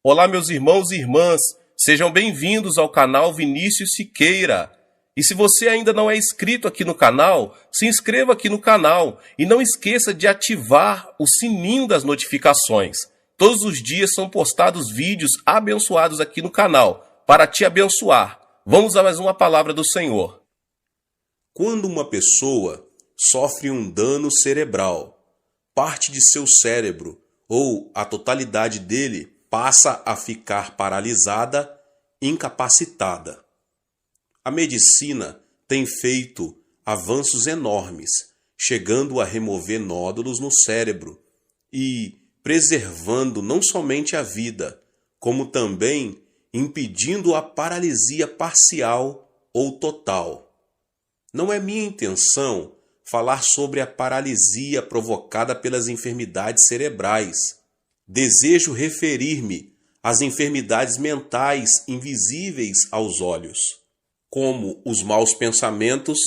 Olá, meus irmãos e irmãs, sejam bem-vindos ao canal Vinícius Siqueira. E se você ainda não é inscrito aqui no canal, se inscreva aqui no canal e não esqueça de ativar o sininho das notificações. Todos os dias são postados vídeos abençoados aqui no canal, para te abençoar. Vamos a mais uma palavra do Senhor. Quando uma pessoa sofre um dano cerebral, parte de seu cérebro ou a totalidade dele passa a ficar paralisada, incapacitada. A medicina tem feito avanços enormes, chegando a remover nódulos no cérebro e preservando não somente a vida, como também impedindo a paralisia parcial ou total. Não é minha intenção falar sobre a paralisia provocada pelas enfermidades cerebrais. Desejo referir-me às enfermidades mentais invisíveis aos olhos, como os maus pensamentos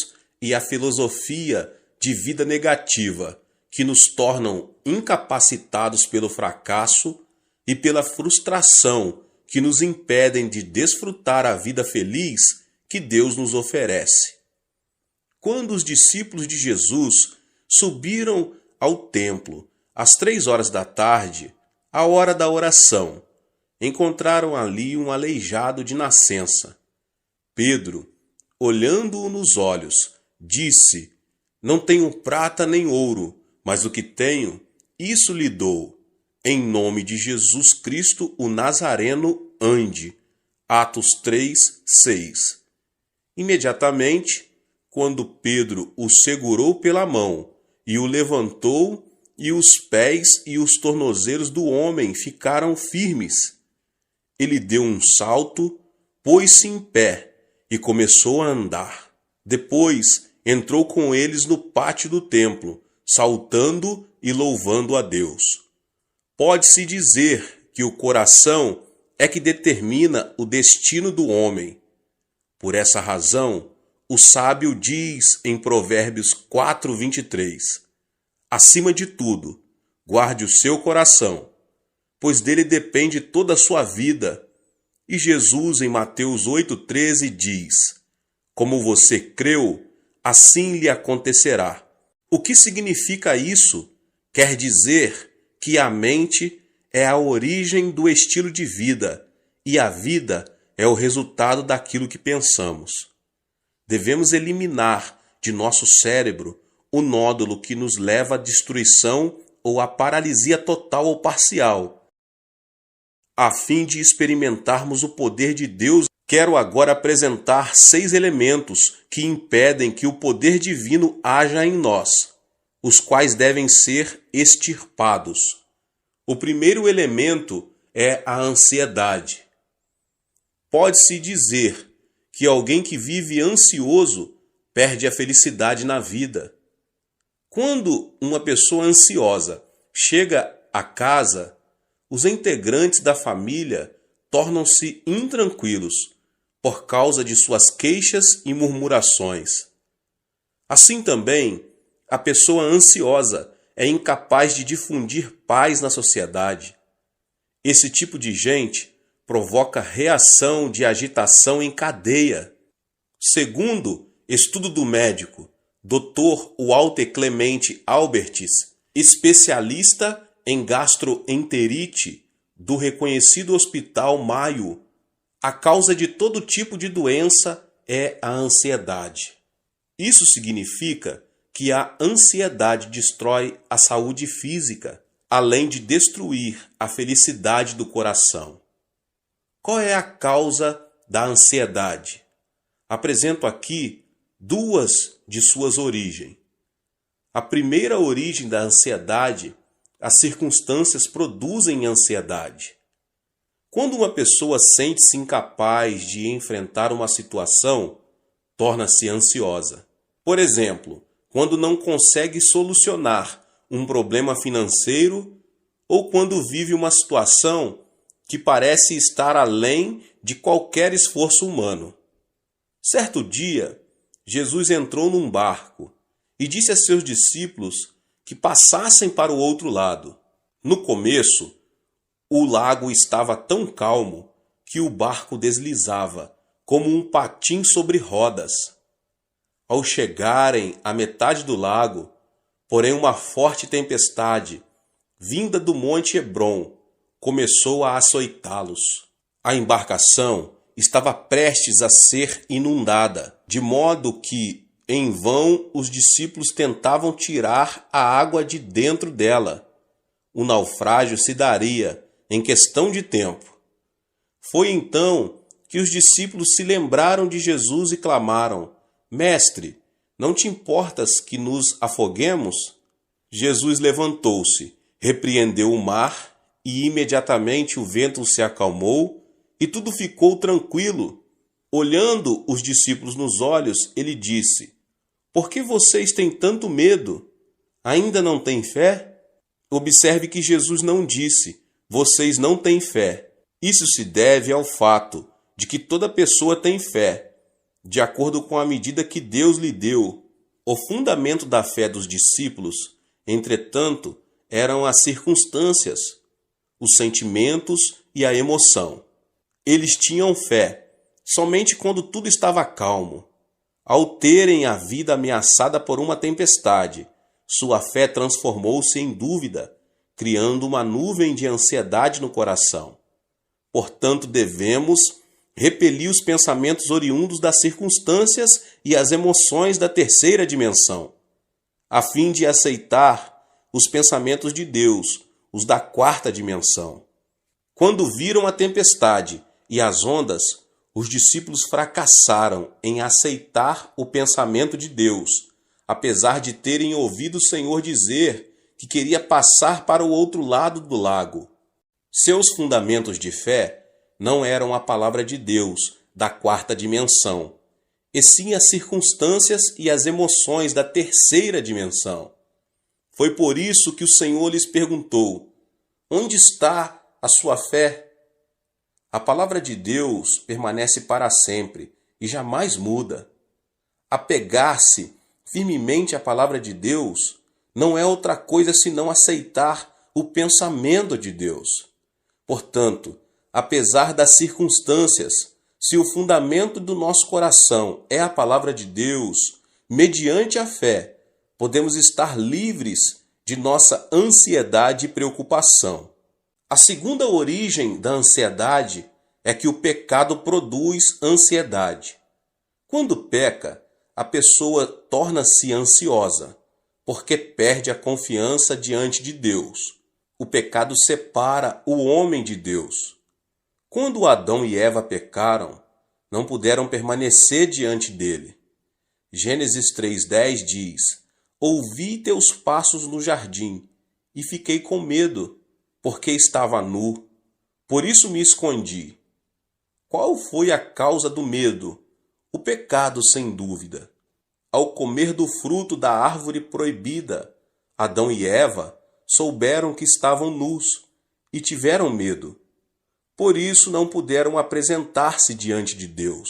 e a filosofia de vida negativa, que nos tornam incapacitados pelo fracasso e pela frustração, que nos impedem de desfrutar a vida feliz que Deus nos oferece. Quando os discípulos de Jesus subiram ao templo às 3 horas da tarde, a hora da oração, encontraram ali um aleijado de nascença. Pedro, olhando-o nos olhos, disse: "Não tenho prata nem ouro, mas o que tenho, isso lhe dou. Em nome de Jesus Cristo, o Nazareno, ande." Atos 3:6. Imediatamente, quando Pedro o segurou pela mão e o levantou, e os pés e os tornozelos do homem ficaram firmes. Ele deu um salto, pôs-se em pé e começou a andar. Depois entrou com eles no pátio do templo, saltando e louvando a Deus. Pode-se dizer que o coração é que determina o destino do homem. Por essa razão, o sábio diz em Provérbios 4:23: "Acima de tudo, guarde o seu coração, pois dele depende toda a sua vida." E Jesus, em Mateus 8:13, diz: "Como você creu, assim lhe acontecerá." O que significa isso? Quer dizer que a mente é a origem do estilo de vida e a vida é o resultado daquilo que pensamos. Devemos eliminar de nosso cérebro o nódulo que nos leva à destruição ou à paralisia total ou parcial. A fim de experimentarmos o poder de Deus, quero agora apresentar 6 elementos que impedem que o poder divino haja em nós, os quais devem ser extirpados. O primeiro elemento é a ansiedade. Pode-se dizer que alguém que vive ansioso perde a felicidade na vida. Quando uma pessoa ansiosa chega a casa, os integrantes da família tornam-se intranquilos por causa de suas queixas e murmurações. Assim também, a pessoa ansiosa é incapaz de difundir paz na sociedade. Esse tipo de gente provoca reação de agitação em cadeia. Segundo estudo do médico Dr. Walter Clemente Albertis, especialista em gastroenterite do reconhecido Hospital Mayo, a causa de todo tipo de doença é a ansiedade. Isso significa que a ansiedade destrói a saúde física, além de destruir a felicidade do coração. Qual é a causa da ansiedade? Apresento aqui 2 de suas origens. A primeira origem da ansiedade, as circunstâncias produzem ansiedade. Quando uma pessoa sente-se incapaz de enfrentar uma situação, torna-se ansiosa. Por exemplo, quando não consegue solucionar um problema financeiro ou quando vive uma situação que parece estar além de qualquer esforço humano. Certo dia, Jesus entrou num barco e disse a seus discípulos que passassem para o outro lado. No começo, O lago estava tão calmo que o barco deslizava, como um patim sobre rodas. Ao chegarem à metade do lago, porém uma forte tempestade, vinda do monte Hebrom, começou a açoitá-los. A embarcação estava prestes a ser inundada, de modo que, em vão, os discípulos tentavam tirar a água de dentro dela. O naufrágio se daria em questão de tempo. Foi então que os discípulos se lembraram de Jesus e clamaram: Mestre, não te importas que nos afoguemos? Jesus levantou-se, repreendeu o mar, e imediatamente o vento se acalmou e tudo ficou tranquilo. Olhando os discípulos nos olhos, ele disse: Por que vocês têm tanto medo? Ainda não têm fé? Observe que Jesus não disse: Vocês não têm fé. Isso se deve ao fato de que toda pessoa tem fé, de acordo com a medida que Deus lhe deu. O fundamento da fé dos discípulos, entretanto, eram as circunstâncias, os sentimentos e a emoção. Eles tinham fé somente quando tudo estava calmo. Ao terem a vida ameaçada por uma tempestade, sua fé transformou-se em dúvida, criando uma nuvem de ansiedade no coração. Portanto, devemos repelir os pensamentos oriundos das circunstâncias e as emoções da terceira dimensão, a fim de aceitar os pensamentos de Deus, os da quarta dimensão. Quando viram a tempestade e as ondas, os discípulos fracassaram em aceitar o pensamento de Deus, apesar de terem ouvido o Senhor dizer que queria passar para o outro lado do lago. Seus fundamentos de fé não eram a palavra de Deus da quarta dimensão, e sim as circunstâncias e as emoções da terceira dimensão. Foi por isso que o Senhor lhes perguntou: Onde está a sua fé? A palavra de Deus permanece para sempre e jamais muda. Apegar-se firmemente à palavra de Deus não é outra coisa senão aceitar o pensamento de Deus. Portanto, apesar das circunstâncias, se o fundamento do nosso coração é a palavra de Deus, mediante a fé, podemos estar livres de nossa ansiedade e preocupação. A segunda origem da ansiedade é que o pecado produz ansiedade. Quando peca, a pessoa torna-se ansiosa, porque perde a confiança diante de Deus. O pecado separa o homem de Deus. Quando Adão e Eva pecaram, não puderam permanecer diante dele. Gênesis 3:10 diz: Ouvi teus passos no jardim, e fiquei com medo, porque estava nu. Por isso me escondi. Qual foi a causa do medo? O pecado, sem dúvida. Ao comer do fruto da árvore proibida, Adão e Eva souberam que estavam nus e tiveram medo. Por isso não puderam apresentar-se diante de Deus.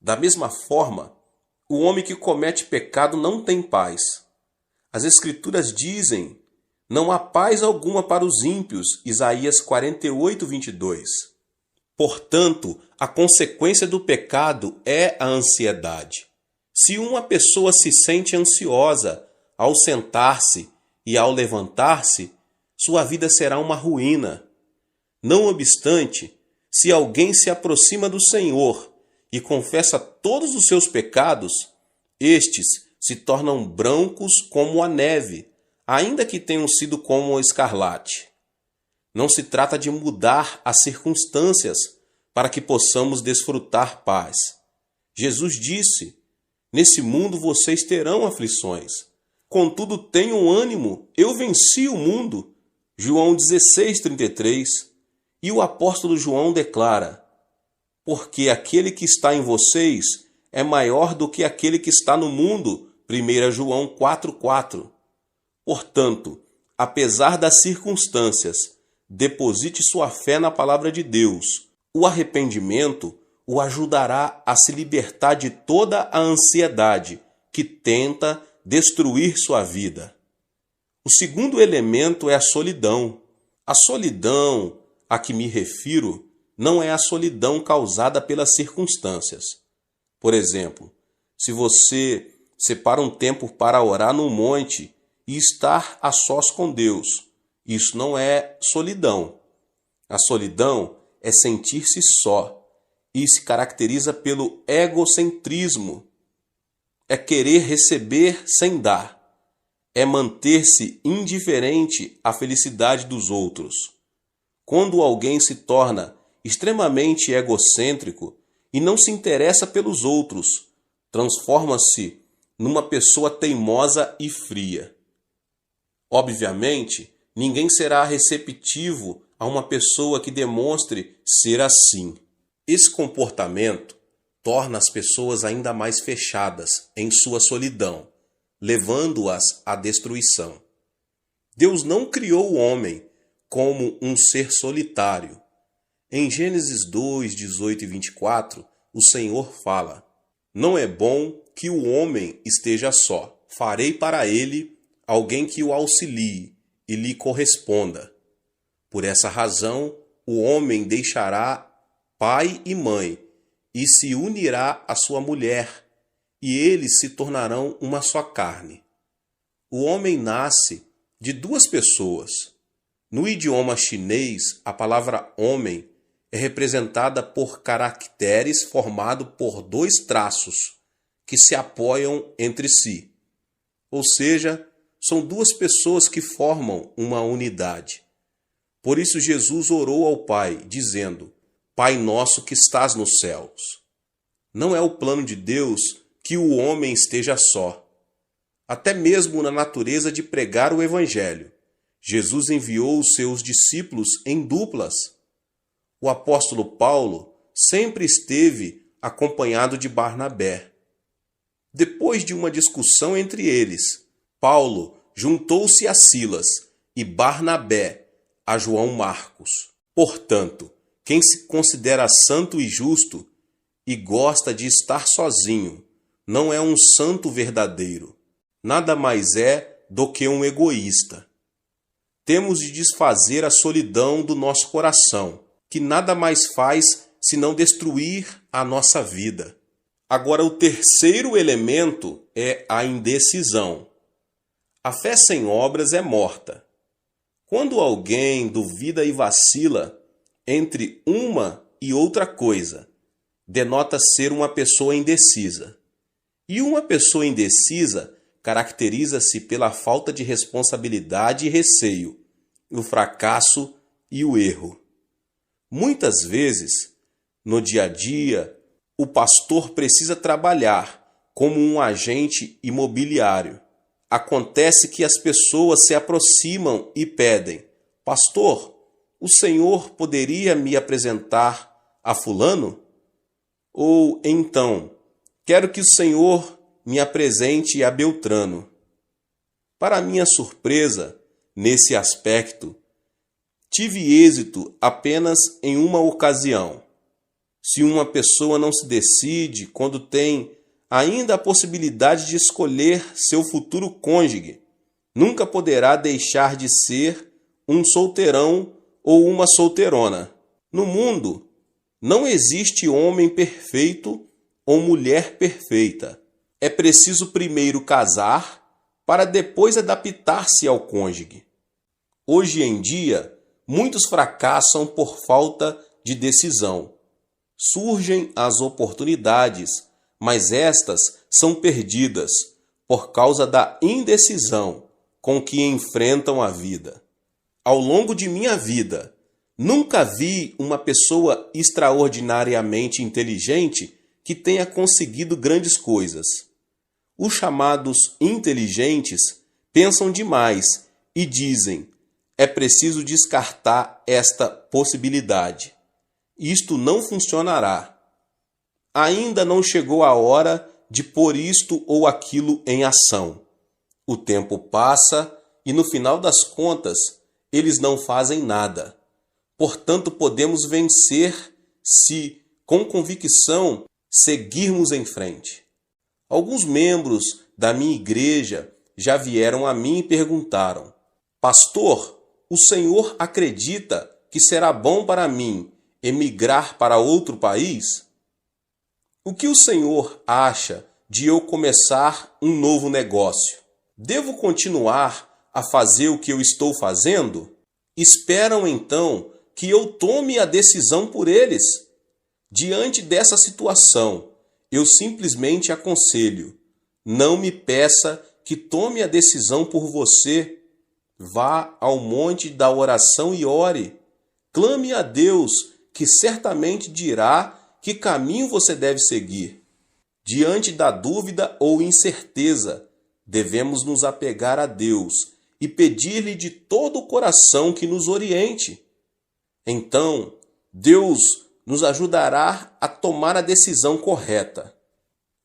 Da mesma forma, o homem que comete pecado não tem paz. As Escrituras dizem: Não há paz alguma para os ímpios. Isaías 48:22. Portanto, a consequência do pecado é a ansiedade. Se uma pessoa se sente ansiosa ao sentar-se e ao levantar-se, sua vida será uma ruína. Não obstante, se alguém se aproxima do Senhor e confessa todos os seus pecados, estes se tornam brancos como a neve, ainda que tenham sido como o escarlate. Não se trata de mudar as circunstâncias para que possamos desfrutar paz. Jesus disse: Nesse mundo vocês terão aflições. Contudo, tenham ânimo, eu venci o mundo. João 16:33. E o apóstolo João declara: Porque aquele que está em vocês é maior do que aquele que está no mundo. 1 João 4:4. Portanto, apesar das circunstâncias, deposite sua fé na palavra de Deus. O arrependimento o ajudará a se libertar de toda a ansiedade que tenta destruir sua vida. O segundo elemento é a solidão. A solidão a que me refiro não é a solidão causada pelas circunstâncias. Por exemplo, se você separa um tempo para orar no monte e estar a sós com Deus, isso não é solidão. A solidão é sentir-se só e se caracteriza pelo egocentrismo. É querer receber sem dar. É manter-se indiferente à felicidade dos outros. Quando alguém se torna extremamente egocêntrico e não se interessa pelos outros, transforma-se numa pessoa teimosa e fria. Obviamente, ninguém será receptivo a uma pessoa que demonstre ser assim. Esse comportamento torna as pessoas ainda mais fechadas em sua solidão, levando-as à destruição. Deus não criou o homem como um ser solitário. Em Gênesis 2, 18 e 24, o Senhor fala: "Não é bom que o homem esteja só. Farei para ele alguém que o auxilie e lhe corresponda. Por essa razão, o homem deixará pai e mãe e se unirá à sua mulher, e eles se tornarão uma só carne." O homem nasce de duas pessoas. No idioma chinês, a palavra homem é representada por caracteres formados por dois traços que se apoiam entre si. Ou seja, são duas pessoas que formam uma unidade. Por isso Jesus orou ao Pai, dizendo: "Pai nosso que estás nos céus." Não é o plano de Deus que o homem esteja só. Até mesmo na natureza de pregar o Evangelho, Jesus enviou os seus discípulos em duplas. O apóstolo Paulo sempre esteve acompanhado de Barnabé. Depois de uma discussão entre eles, Paulo juntou-se a Silas e Barnabé a João Marcos. Portanto, quem se considera santo e justo e gosta de estar sozinho não é um santo verdadeiro. Nada mais é do que um egoísta. Temos de desfazer a solidão do nosso coração, que nada mais faz senão destruir a nossa vida. Agora, o terceiro elemento é a indecisão. A fé sem obras é morta. Quando alguém duvida e vacila entre uma e outra coisa, denota ser uma pessoa indecisa. E uma pessoa indecisa caracteriza-se pela falta de responsabilidade e receio, o fracasso e o erro. Muitas vezes, no dia a dia, o pastor precisa trabalhar como um agente imobiliário. Acontece que as pessoas se aproximam e pedem: "Pastor, o senhor poderia me apresentar a fulano?" Ou então: "Quero que o senhor me apresente a Beltrano." Para minha surpresa, nesse aspecto, tive êxito apenas em uma ocasião. Se uma pessoa não se decide quando tem ainda a possibilidade de escolher seu futuro cônjuge, nunca poderá deixar de ser um solteirão ou uma solteirona. No mundo, não existe homem perfeito ou mulher perfeita. É preciso primeiro casar para depois adaptar-se ao cônjuge. Hoje em dia, muitos fracassam por falta de decisão. Surgem as oportunidades, mas estas são perdidas por causa da indecisão com que enfrentam a vida. Ao longo de minha vida, nunca vi uma pessoa extraordinariamente inteligente que tenha conseguido grandes coisas. Os chamados inteligentes pensam demais e dizem: "É preciso descartar esta possibilidade. Isto não funcionará. Ainda não chegou a hora de pôr isto ou aquilo em ação." O tempo passa e, no final das contas, eles não fazem nada. Portanto, podemos vencer se, com convicção, seguirmos em frente. Alguns membros da minha igreja já vieram a mim e perguntaram: "Pastor, o Senhor acredita que será bom para mim emigrar para outro país? O que o Senhor acha de eu começar um novo negócio? Devo continuar a fazer o que eu estou fazendo? Esperam então que eu tome a decisão por eles. Diante dessa situação, eu simplesmente aconselho: não me peça que tome a decisão por você. Vá ao monte da oração e ore. Clame a Deus, que certamente dirá que caminho você deve seguir. Diante da dúvida ou incerteza, devemos nos apegar a Deus e pedir-lhe de todo o coração que nos oriente. Então, Deus nos ajudará a tomar a decisão correta.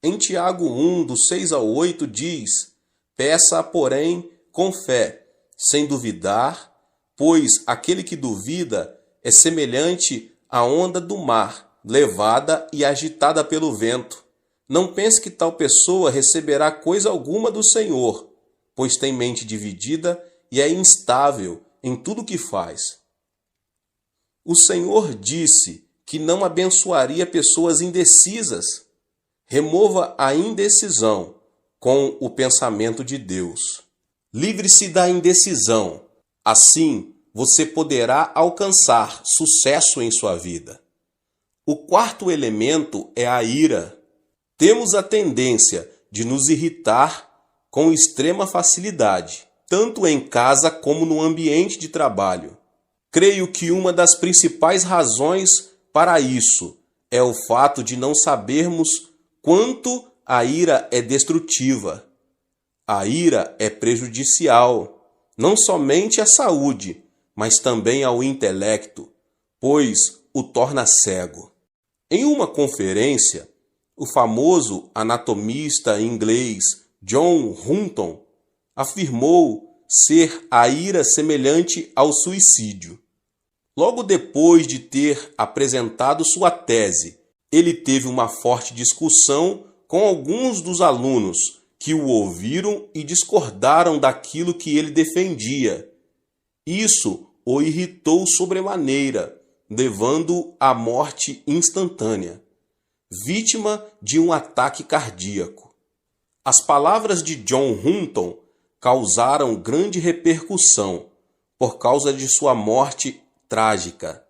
Em Tiago 1, do 6 ao 8, diz: peça, porém, com fé, sem duvidar, pois aquele que duvida é semelhante à onda do mar, levada e agitada pelo vento. Não pense que tal pessoa receberá coisa alguma do Senhor, pois tem mente dividida e é instável em tudo que faz. O Senhor disse que não abençoaria pessoas indecisas. Remova a indecisão com o pensamento de Deus. Livre-se da indecisão. Assim, você poderá alcançar sucesso em sua vida. O quarto elemento é a ira. Temos a tendência de nos irritar com extrema facilidade, tanto em casa como no ambiente de trabalho. Creio que uma das principais razões para isso é o fato de não sabermos quanto a ira é destrutiva. A ira é prejudicial, não somente à saúde, mas também ao intelecto, pois o torna cego. Em uma conferência, o famoso anatomista inglês John Hutton afirmou ser a ira semelhante ao suicídio. Logo depois de ter apresentado sua tese, ele teve uma forte discussão com alguns dos alunos que o ouviram e discordaram daquilo que ele defendia. Isso o irritou sobremaneira, levando-o à morte instantânea, vítima de um ataque cardíaco. As palavras de John Hutton causaram grande repercussão por causa de sua morte trágica.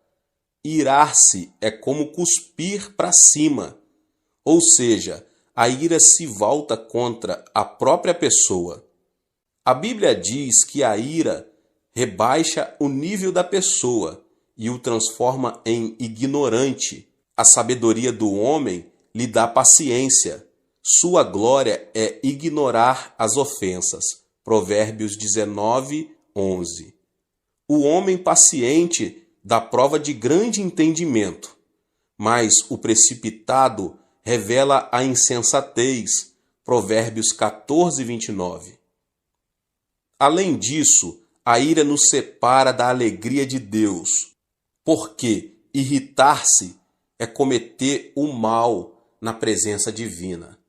Irar-se é como cuspir para cima, ou seja, a ira se volta contra a própria pessoa. A Bíblia diz que a ira rebaixa o nível da pessoa e o transforma em ignorante. A sabedoria do homem lhe dá paciência. Sua glória é ignorar as ofensas. Provérbios 19, 11. O homem paciente dá prova de grande entendimento, mas o precipitado revela a insensatez. Provérbios 14, 29. Além disso, a ira nos separa da alegria de Deus, porque irritar-se é cometer o mal na presença divina.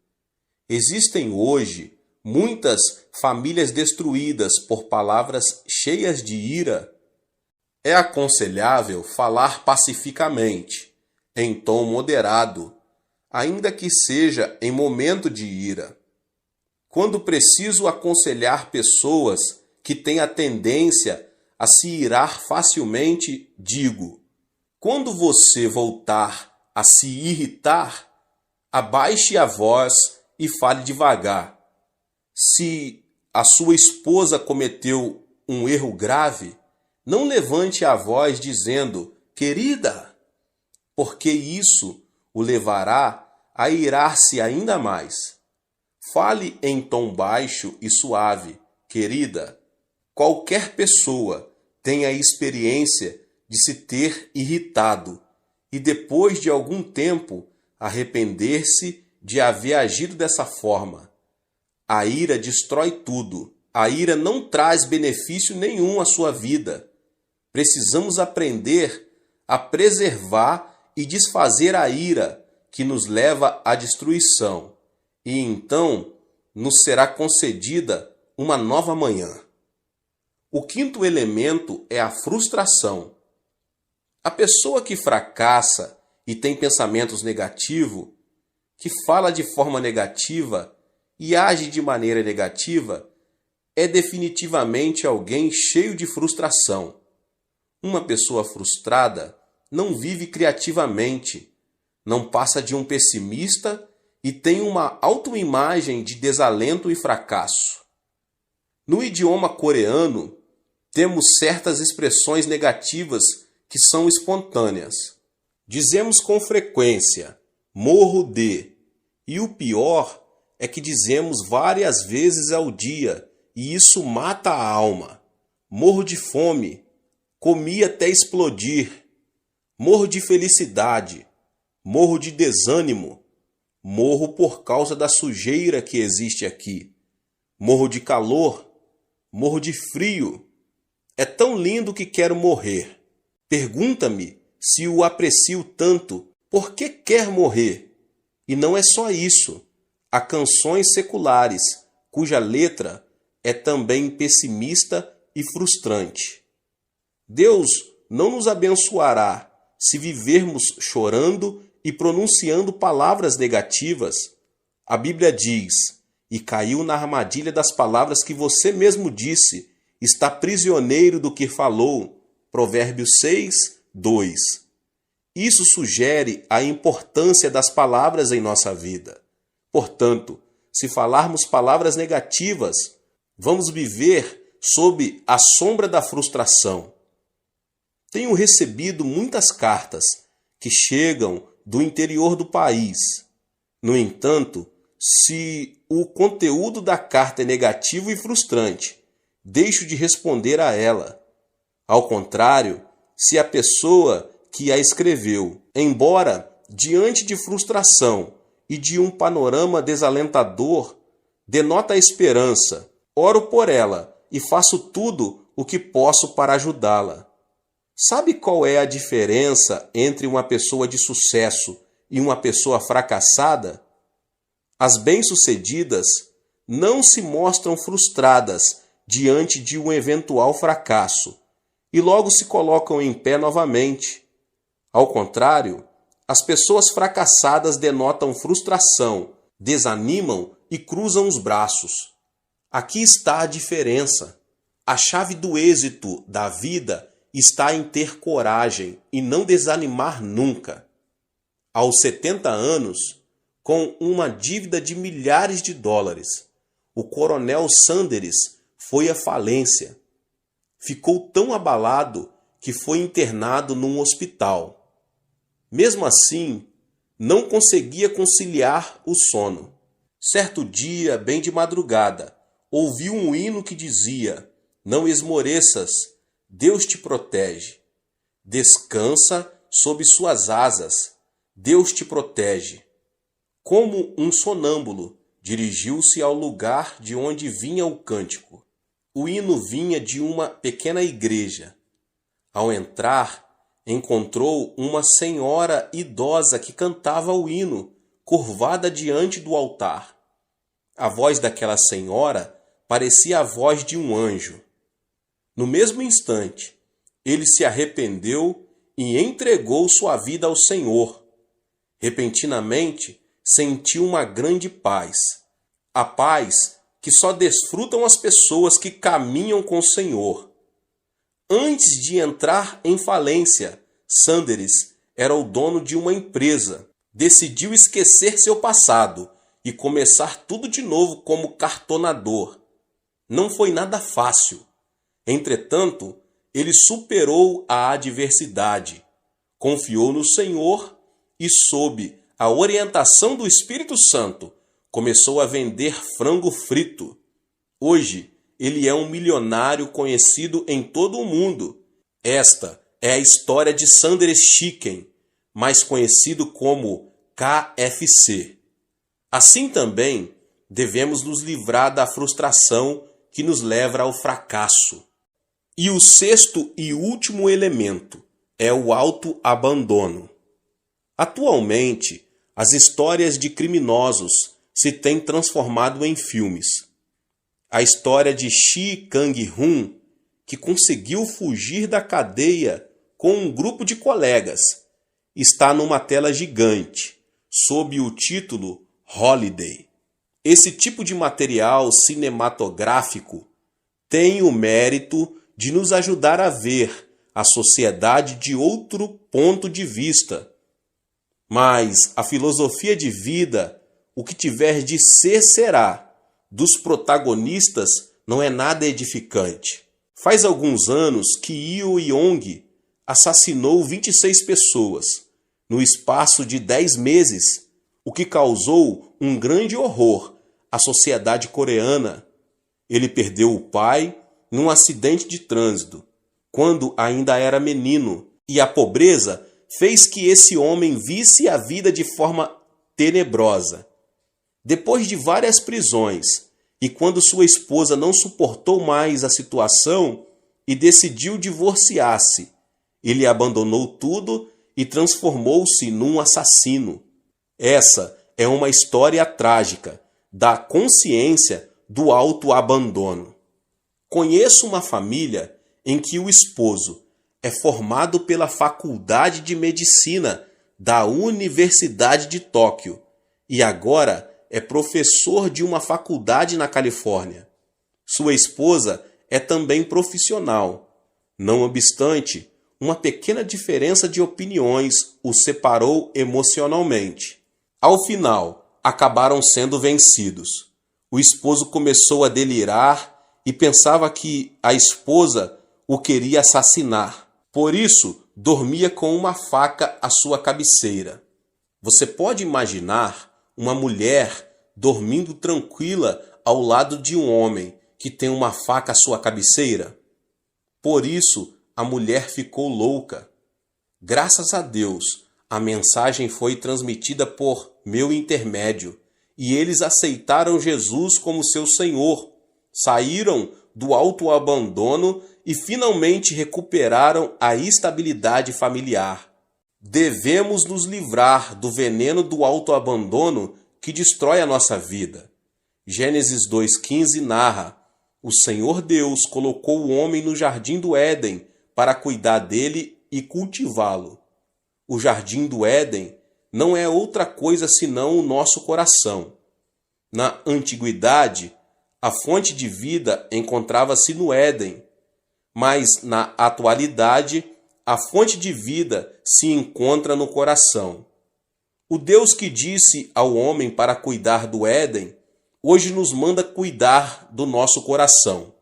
Existem hoje muitas famílias destruídas por palavras cheias de ira. É aconselhável falar pacificamente, em tom moderado, ainda que seja em momento de ira. Quando preciso aconselhar pessoas que têm a tendência a se irar facilmente, digo: quando você voltar a se irritar, abaixe a voz e fale devagar. Se a sua esposa cometeu um erro grave, não levante a voz dizendo: querida, porque isso o levará a irar-se ainda mais. Fale em tom baixo e suave: querida. Qualquer pessoa tem a experiência de se ter irritado e depois de algum tempo arrepender-se de haver agido dessa forma. A ira destrói tudo. A ira não traz benefício nenhum à sua vida. Precisamos aprender a preservar e desfazer a ira que nos leva à destruição, e então nos será concedida uma nova manhã. O quinto elemento é a frustração. A pessoa que fracassa e tem pensamentos negativos, que fala de forma negativa e age de maneira negativa, é definitivamente alguém cheio de frustração. Uma pessoa frustrada não vive criativamente, não passa de um pessimista e tem uma autoimagem de desalento e fracasso. No idioma coreano, temos certas expressões negativas que são espontâneas. Dizemos com frequência, morro de, e o pior é que dizemos várias vezes ao dia, e isso mata a alma. Morro de fome, comi até explodir. Morro de felicidade, morro de desânimo, morro por causa da sujeira que existe aqui. Morro de calor, morro de frio. É tão lindo que quero morrer. Pergunta-me se o aprecio tanto, por que quer morrer? E não é só isso. Há canções seculares, cuja letra é também pessimista e frustrante. Deus não nos abençoará se vivermos chorando e pronunciando palavras negativas. A Bíblia diz, e caiu na armadilha das palavras que você mesmo disse, está prisioneiro do que falou. Provérbios 6, 2. Isso sugere a importância das palavras em nossa vida. Portanto, se falarmos palavras negativas, vamos viver sob a sombra da frustração. Tenho recebido muitas cartas que chegam do interior do país. No entanto, se o conteúdo da carta é negativo e frustrante, deixo de responder a ela. Ao contrário, se a pessoa que a escreveu, embora diante de frustração e de um panorama desalentador, denota a esperança, oro por ela e faço tudo o que posso para ajudá-la. Sabe qual é a diferença entre uma pessoa de sucesso e uma pessoa fracassada? As bem-sucedidas não se mostram frustradas diante de um eventual fracasso e logo se colocam em pé novamente. Ao contrário, as pessoas fracassadas denotam frustração, desanimam e cruzam os braços. Aqui está a diferença. A chave do êxito da vida está em ter coragem e não desanimar nunca. Aos 70 anos, com uma dívida de milhares de dólares, o coronel Sanders foi à falência. Ficou tão abalado que foi internado num hospital. Mesmo assim, não conseguia conciliar o sono. Certo dia, bem de madrugada, ouviu um hino que dizia: não esmoreças, Deus te protege. Descansa sob suas asas, Deus te protege. Como um sonâmbulo, dirigiu-se ao lugar de onde vinha o cântico. O hino vinha de uma pequena igreja. Ao entrar, encontrou uma senhora idosa que cantava o hino, curvada diante do altar. A voz daquela senhora parecia a voz de um anjo. No mesmo instante, ele se arrependeu e entregou sua vida ao Senhor. Repentinamente, sentiu uma grande paz. A paz que só desfrutam as pessoas que caminham com o Senhor. Antes de entrar em falência, Sanders era o dono de uma empresa. Decidiu esquecer seu passado e começar tudo de novo como cartonador. Não foi nada fácil. Entretanto, ele superou a adversidade, confiou no Senhor e, sob a orientação do Espírito Santo, começou a vender frango frito. Hoje, ele é um milionário conhecido em todo o mundo. Esta é a história de Sanders Chicken, mais conhecido como KFC. Assim também, devemos nos livrar da frustração que nos leva ao fracasso. E o sexto e último elemento é o autoabandono. Atualmente, as histórias de criminosos se têm transformado em filmes. A história de Shi Kang-hun, que conseguiu fugir da cadeia com um grupo de colegas. Está numa tela gigante, sob o título Holiday. Esse tipo de material cinematográfico tem o mérito de nos ajudar a ver a sociedade de outro ponto de vista. Mas a filosofia de vida, o que tiver de ser será, dos protagonistas não é nada edificante. Faz alguns anos que Yu Yong assassinou 26 pessoas no espaço de 10 meses, o que causou um grande horror à sociedade coreana. Ele perdeu o pai num acidente de trânsito, quando ainda era menino, e a pobreza fez que esse homem visse a vida de forma tenebrosa. Depois de várias prisões, e quando sua esposa não suportou mais a situação e decidiu divorciar-se, ele abandonou tudo e transformou-se num assassino. Essa é uma história trágica da consciência do autoabandono. Conheço uma família em que o esposo é formado pela Faculdade de Medicina da Universidade de Tóquio e agora é professor de uma faculdade na Califórnia. Sua esposa é também profissional. Não obstante, uma pequena diferença de opiniões os separou emocionalmente. Ao final, acabaram sendo vencidos. O esposo começou a delirar e pensava que a esposa o queria assassinar. Por isso, dormia com uma faca à sua cabeceira. Você pode imaginar uma mulher dormindo tranquila ao lado de um homem que tem uma faca à sua cabeceira? Por isso, a mulher ficou louca. Graças a Deus, a mensagem foi transmitida por meu intermédio e eles aceitaram Jesus como seu Senhor, saíram do autoabandono e finalmente recuperaram a estabilidade familiar. Devemos nos livrar do veneno do autoabandono que destrói a nossa vida. Gênesis 2,15 narra: o Senhor Deus colocou o homem no jardim do Éden para cuidar dele e cultivá-lo. O jardim do Éden não é outra coisa senão o nosso coração. Na antiguidade, a fonte de vida encontrava-se no Éden, mas na atualidade, a fonte de vida se encontra no coração. O Deus que disse ao homem para cuidar do Éden, hoje nos manda cuidar do nosso coração.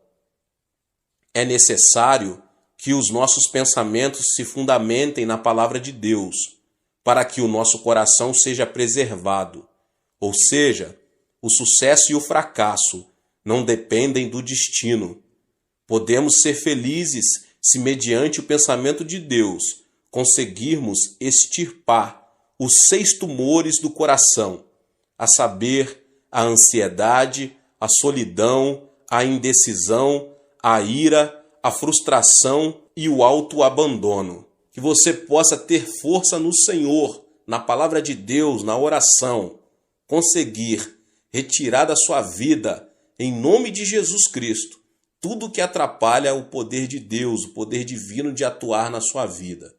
É necessário que os nossos pensamentos se fundamentem na palavra de Deus, para que o nosso coração seja preservado. Ou seja, o sucesso e o fracasso não dependem do destino. Podemos ser felizes se, mediante o pensamento de Deus, conseguirmos extirpar os 6 tumores do coração, a saber, a ansiedade, a solidão, a indecisão, a ira, a frustração e o autoabandono. Que você possa ter força no Senhor, na palavra de Deus, na oração, conseguir retirar da sua vida, em nome de Jesus Cristo, tudo que atrapalha o poder de Deus, o poder divino de atuar na sua vida.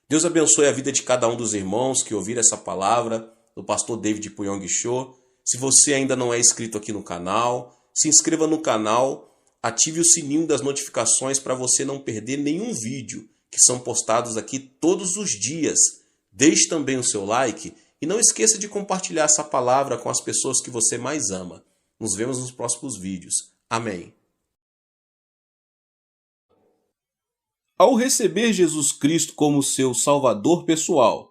Deus abençoe a vida de cada um dos irmãos que ouviram essa palavra do pastor David Puyong Cho. Se você ainda não é inscrito aqui no canal, se inscreva no canal, ative o sininho das notificações para você não perder nenhum vídeo que são postados aqui todos os dias. Deixe também o seu like e não esqueça de compartilhar essa palavra com as pessoas que você mais ama. Nos vemos nos próximos vídeos. Amém. Ao receber Jesus Cristo como seu Salvador pessoal,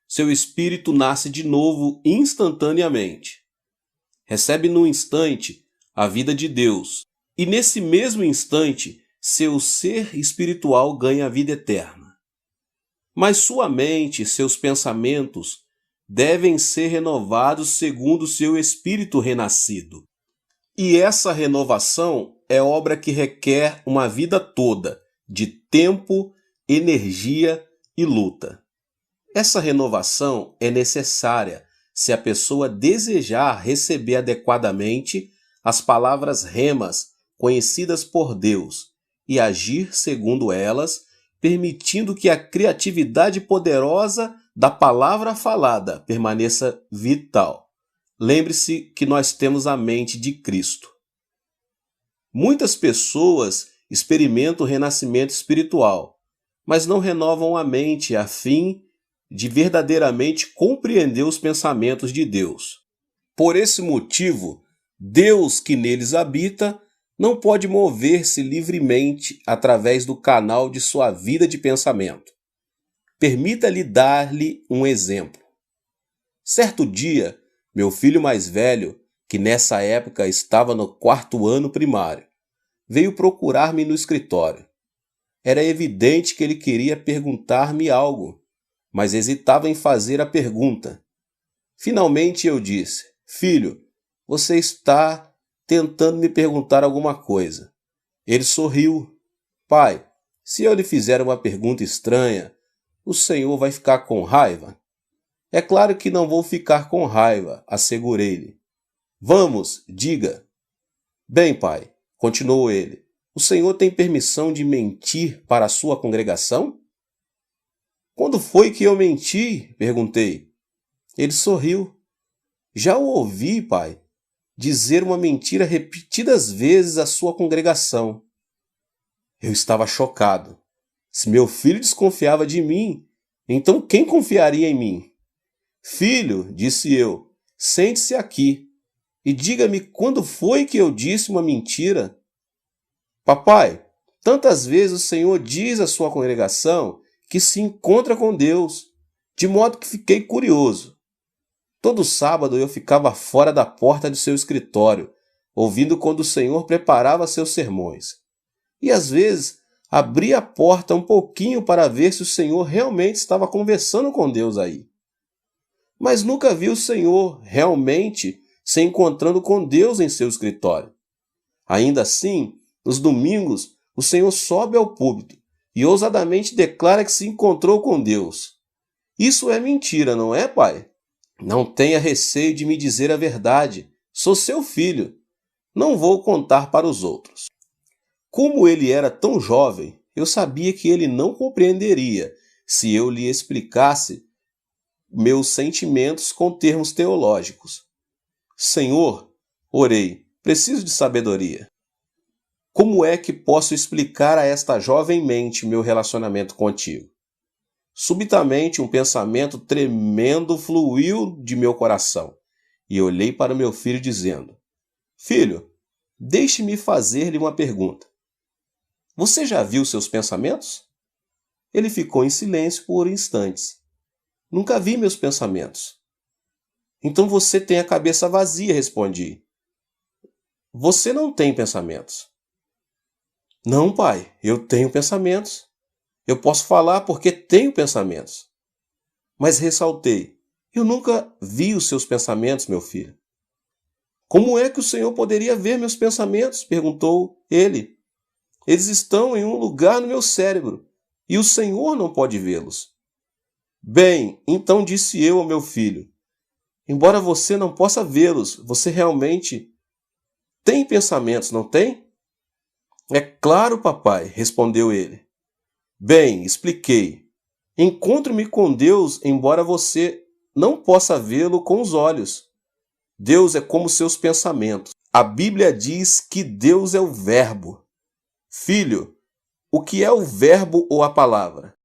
seu espírito nasce de novo instantaneamente. Recebe no instante a vida de Deus, e nesse mesmo instante seu ser espiritual ganha a vida eterna. Mas sua mente e seus pensamentos devem ser renovados segundo seu espírito renascido. E essa renovação é obra que requer uma vida toda de tempo, energia e luta. Essa renovação é necessária se a pessoa desejar receber adequadamente as palavras remas conhecidas por Deus e agir segundo elas, permitindo que a criatividade poderosa da palavra falada permaneça vital. Lembre-se que nós temos a mente de Cristo. Muitas pessoas experimentam o renascimento espiritual, mas não renovam a mente a fim de verdadeiramente compreender os pensamentos de Deus. Por esse motivo, Deus que neles habita não pode mover-se livremente através do canal de sua vida de pensamento. Permita-lhe dar-lhe um exemplo. Certo dia, meu filho mais velho, que nessa época estava no 4º ano primário, veio procurar-me no escritório. Era evidente que ele queria perguntar-me algo, mas hesitava em fazer a pergunta. Finalmente eu disse: "Filho, você está tentando me perguntar alguma coisa." Ele sorriu. "Pai, se eu lhe fizer uma pergunta estranha, o senhor vai ficar com raiva?" "É claro que não vou ficar com raiva", assegurei-lhe. "Vamos, diga." "Bem, pai", continuou ele, "o senhor tem permissão de mentir para a sua congregação?" "Quando foi que eu menti?" perguntei. Ele sorriu. "Já o ouvi, pai, dizer uma mentira repetidas vezes à sua congregação." Eu estava chocado. Se meu filho desconfiava de mim, então quem confiaria em mim? "Filho", disse eu, "sente-se aqui e diga-me quando foi que eu disse uma mentira." "Papai, tantas vezes o senhor diz à sua congregação que se encontra com Deus, de modo que fiquei curioso. Todo sábado eu ficava fora da porta de seu escritório, ouvindo quando o senhor preparava seus sermões. E às vezes abria a porta um pouquinho para ver se o senhor realmente estava conversando com Deus aí. Mas nunca vi o senhor realmente se encontrando com Deus em seu escritório. Ainda assim, nos domingos, o senhor sobe ao púlpito e ousadamente declara que se encontrou com Deus. Isso é mentira, não é, pai? Não tenha receio de me dizer a verdade. Sou seu filho. Não vou contar para os outros." Como ele era tão jovem, eu sabia que ele não compreenderia se eu lhe explicasse meus sentimentos com termos teológicos. "Senhor", orei, "preciso de sabedoria. Como é que posso explicar a esta jovem mente meu relacionamento contigo?" Subitamente um pensamento tremendo fluiu de meu coração e olhei para meu filho dizendo: "Filho, deixe-me fazer-lhe uma pergunta. Você já viu seus pensamentos?" Ele ficou em silêncio por instantes. "Nunca vi meus pensamentos." "Então você tem a cabeça vazia", respondi. "Você não tem pensamentos." "Não, pai, eu tenho pensamentos. Eu posso falar porque tenho pensamentos." Mas ressaltei: "Eu nunca vi os seus pensamentos, meu filho." "Como é que o senhor poderia ver meus pensamentos?" perguntou ele. "Eles estão em um lugar no meu cérebro e o senhor não pode vê-los." "Bem, então disse eu ao meu filho: embora você não possa vê-los, você realmente tem pensamentos, não tem?" "É claro, papai", respondeu ele. "Bem, expliquei. Encontro-me com Deus, embora você não possa vê-lo com os olhos. Deus é como seus pensamentos. A Bíblia diz que Deus é o Verbo." "Filho, o que é o verbo ou a palavra?"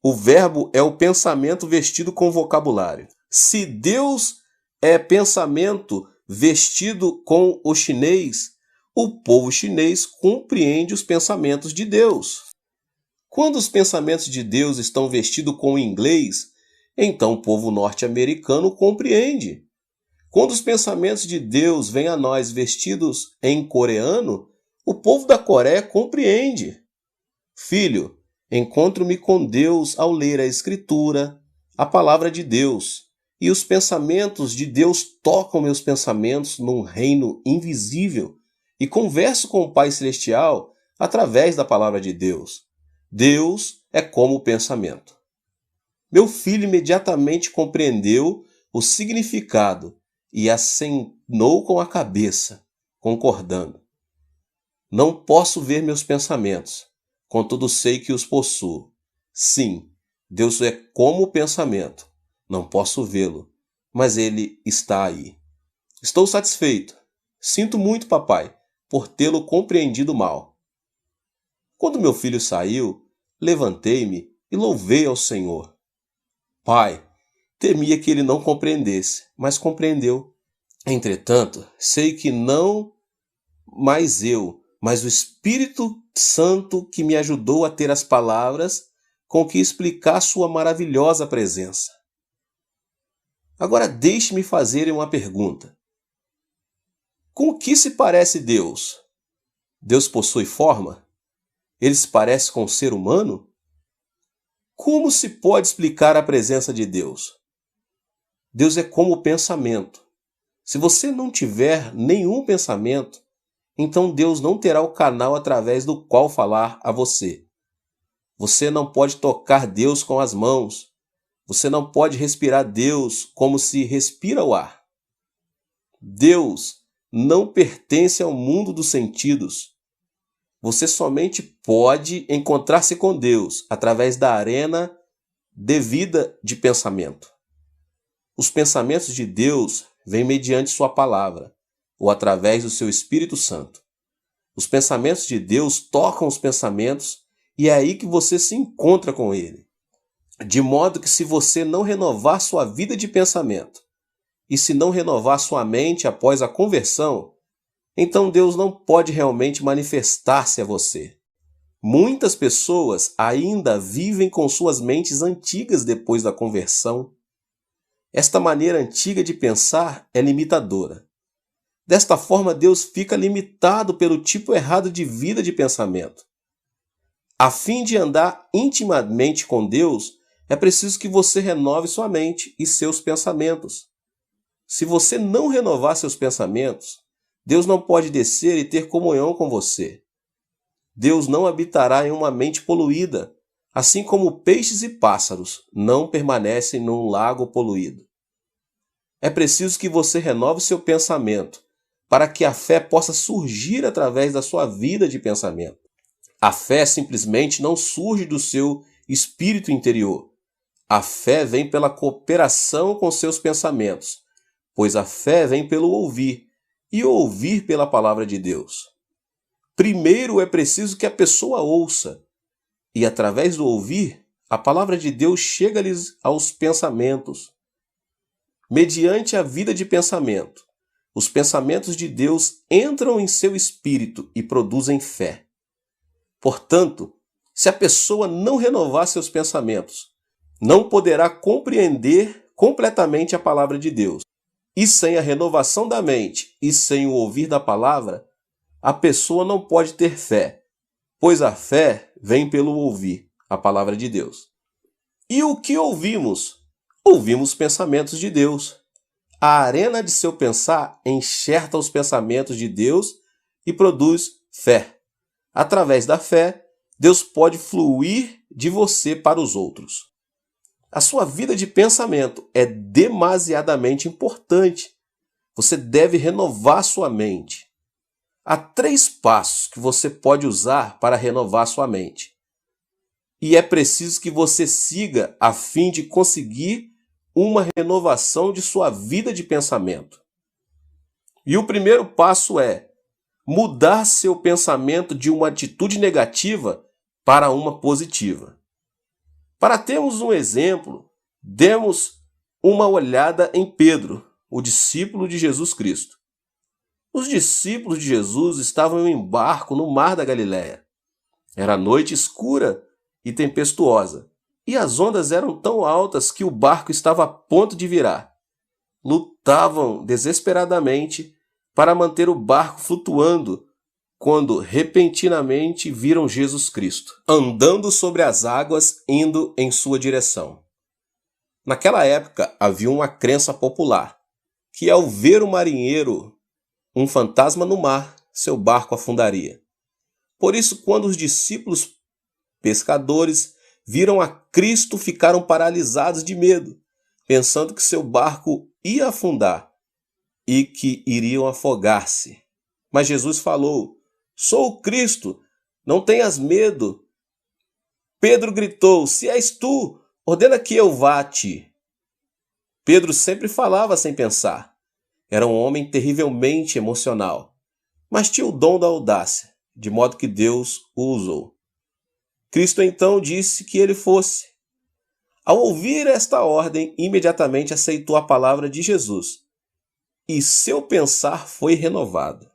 "O verbo é o pensamento vestido com vocabulário." Se Deus é pensamento vestido com o chinês, o povo chinês compreende os pensamentos de Deus. Quando os pensamentos de Deus estão vestidos com o inglês, então o povo norte-americano compreende. Quando os pensamentos de Deus vêm a nós vestidos em coreano, o povo da Coreia compreende. Filho, encontro-me com Deus ao ler a Escritura, a palavra de Deus, e os pensamentos de Deus tocam meus pensamentos num reino invisível e converso com o Pai Celestial através da palavra de Deus. Deus é como o pensamento. Meu filho imediatamente compreendeu o significado e acenou com a cabeça, concordando. Não posso ver meus pensamentos, contudo sei que os possuo. Sim, Deus é como o pensamento. Não posso vê-lo, mas ele está aí. Estou satisfeito. Sinto muito, papai, por tê-lo compreendido mal. Quando meu filho saiu, levantei-me e louvei ao Senhor. Pai, temia que ele não compreendesse, mas compreendeu. Entretanto, sei que não mais eu, mas o Espírito Santo que me ajudou a ter as palavras com que explicar sua maravilhosa presença. Agora deixe-me fazer uma pergunta. Com o que se parece Deus? Deus possui forma? Ele se parece com o ser humano? Como se pode explicar a presença de Deus? Deus é como o pensamento. Se você não tiver nenhum pensamento, então Deus não terá o canal através do qual falar a você. Você não pode tocar Deus com as mãos. Você não pode respirar Deus como se respira o ar. Deus não pertence ao mundo dos sentidos. Você somente pode encontrar-se com Deus através da arena devida de pensamento. Os pensamentos de Deus vêm mediante sua palavra, ou através do seu Espírito Santo. Os pensamentos de Deus tocam os pensamentos e é aí que você se encontra com Ele. De modo que se você não renovar sua vida de pensamento e se não renovar sua mente após a conversão, então Deus não pode realmente manifestar-se a você. Muitas pessoas ainda vivem com suas mentes antigas depois da conversão. Esta maneira antiga de pensar é limitadora. Desta forma, Deus fica limitado pelo tipo errado de vida de pensamento. A fim de andar intimamente com Deus, é preciso que você renove sua mente e seus pensamentos. Se você não renovar seus pensamentos, Deus não pode descer e ter comunhão com você. Deus não habitará em uma mente poluída, assim como peixes e pássaros não permanecem num lago poluído. É preciso que você renove seu pensamento, para que a fé possa surgir através da sua vida de pensamento. A fé simplesmente não surge do seu espírito interior. A fé vem pela cooperação com seus pensamentos, pois a fé vem pelo ouvir, e ouvir pela palavra de Deus. Primeiro é preciso que a pessoa ouça, e através do ouvir, a palavra de Deus chega-lhes aos pensamentos. Mediante a vida de pensamento, os pensamentos de Deus entram em seu espírito e produzem fé. Portanto, se a pessoa não renovar seus pensamentos, não poderá compreender completamente a palavra de Deus. E sem a renovação da mente e sem o ouvir da palavra, a pessoa não pode ter fé, pois a fé vem pelo ouvir a palavra de Deus. E o que ouvimos? Ouvimos pensamentos de Deus. A arena de seu pensar enxerta os pensamentos de Deus e produz fé. Através da fé, Deus pode fluir de você para os outros. A sua vida de pensamento é demasiadamente importante. Você deve renovar sua mente. Há 3 passos que você pode usar para renovar sua mente. E é preciso que você siga a fim de conseguir uma renovação de sua vida de pensamento. E o primeiro passo é mudar seu pensamento de uma atitude negativa para uma positiva. Para termos um exemplo, demos uma olhada em Pedro, o discípulo de Jesus Cristo. Os discípulos de Jesus estavam em um barco no mar da Galileia. Era noite escura e tempestuosa, e as ondas eram tão altas que o barco estava a ponto de virar. Lutavam desesperadamente para manter o barco flutuando, quando repentinamente viram Jesus Cristo, andando sobre as águas, indo em sua direção. Naquela época havia uma crença popular, que ao ver o marinheiro, um fantasma no mar, seu barco afundaria. Por isso, quando os discípulos pescadores viram a Cristo, ficaram paralisados de medo, pensando que seu barco ia afundar e que iriam afogar-se. Mas Jesus falou: Sou o Cristo, não tenhas medo. Pedro gritou: se és tu, ordena que eu vá a ti. Pedro sempre falava sem pensar. Era um homem terrivelmente emocional, mas tinha o dom da audácia, de modo que Deus o usou. Cristo então disse que ele fosse. Ao ouvir esta ordem, imediatamente aceitou a palavra de Jesus, e seu pensar foi renovado.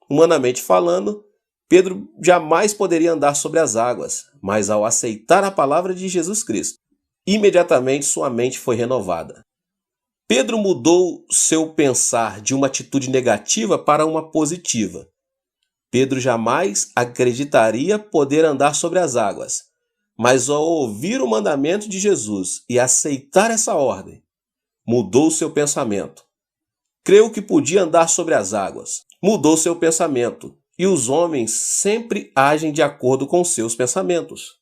Humanamente falando, Pedro jamais poderia andar sobre as águas, mas ao aceitar a palavra de Jesus Cristo, imediatamente sua mente foi renovada. Pedro mudou seu pensar de uma atitude negativa para uma positiva. Pedro jamais acreditaria poder andar sobre as águas, mas ao ouvir o mandamento de Jesus e aceitar essa ordem, mudou seu pensamento. Creu que podia andar sobre as águas, mudou seu pensamento, e os homens sempre agem de acordo com seus pensamentos.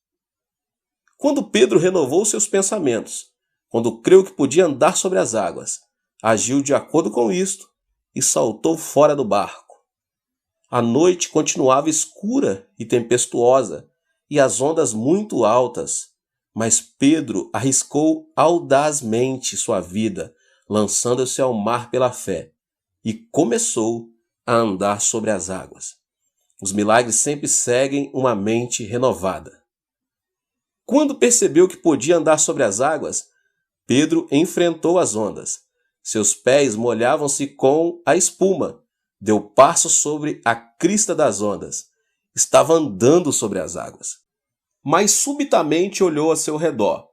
Quando Pedro renovou seus pensamentos, quando creu que podia andar sobre as águas, agiu de acordo com isto e saltou fora do barco. A noite continuava escura e tempestuosa, e as ondas muito altas, mas Pedro arriscou audazmente sua vida, lançando-se ao mar pela fé, e começou a andar sobre as águas. Os milagres sempre seguem uma mente renovada. Quando percebeu que podia andar sobre as águas, Pedro enfrentou as ondas. Seus pés molhavam-se com a espuma. Deu passo sobre a crista das ondas. Estava andando sobre as águas. Mas subitamente olhou a seu redor.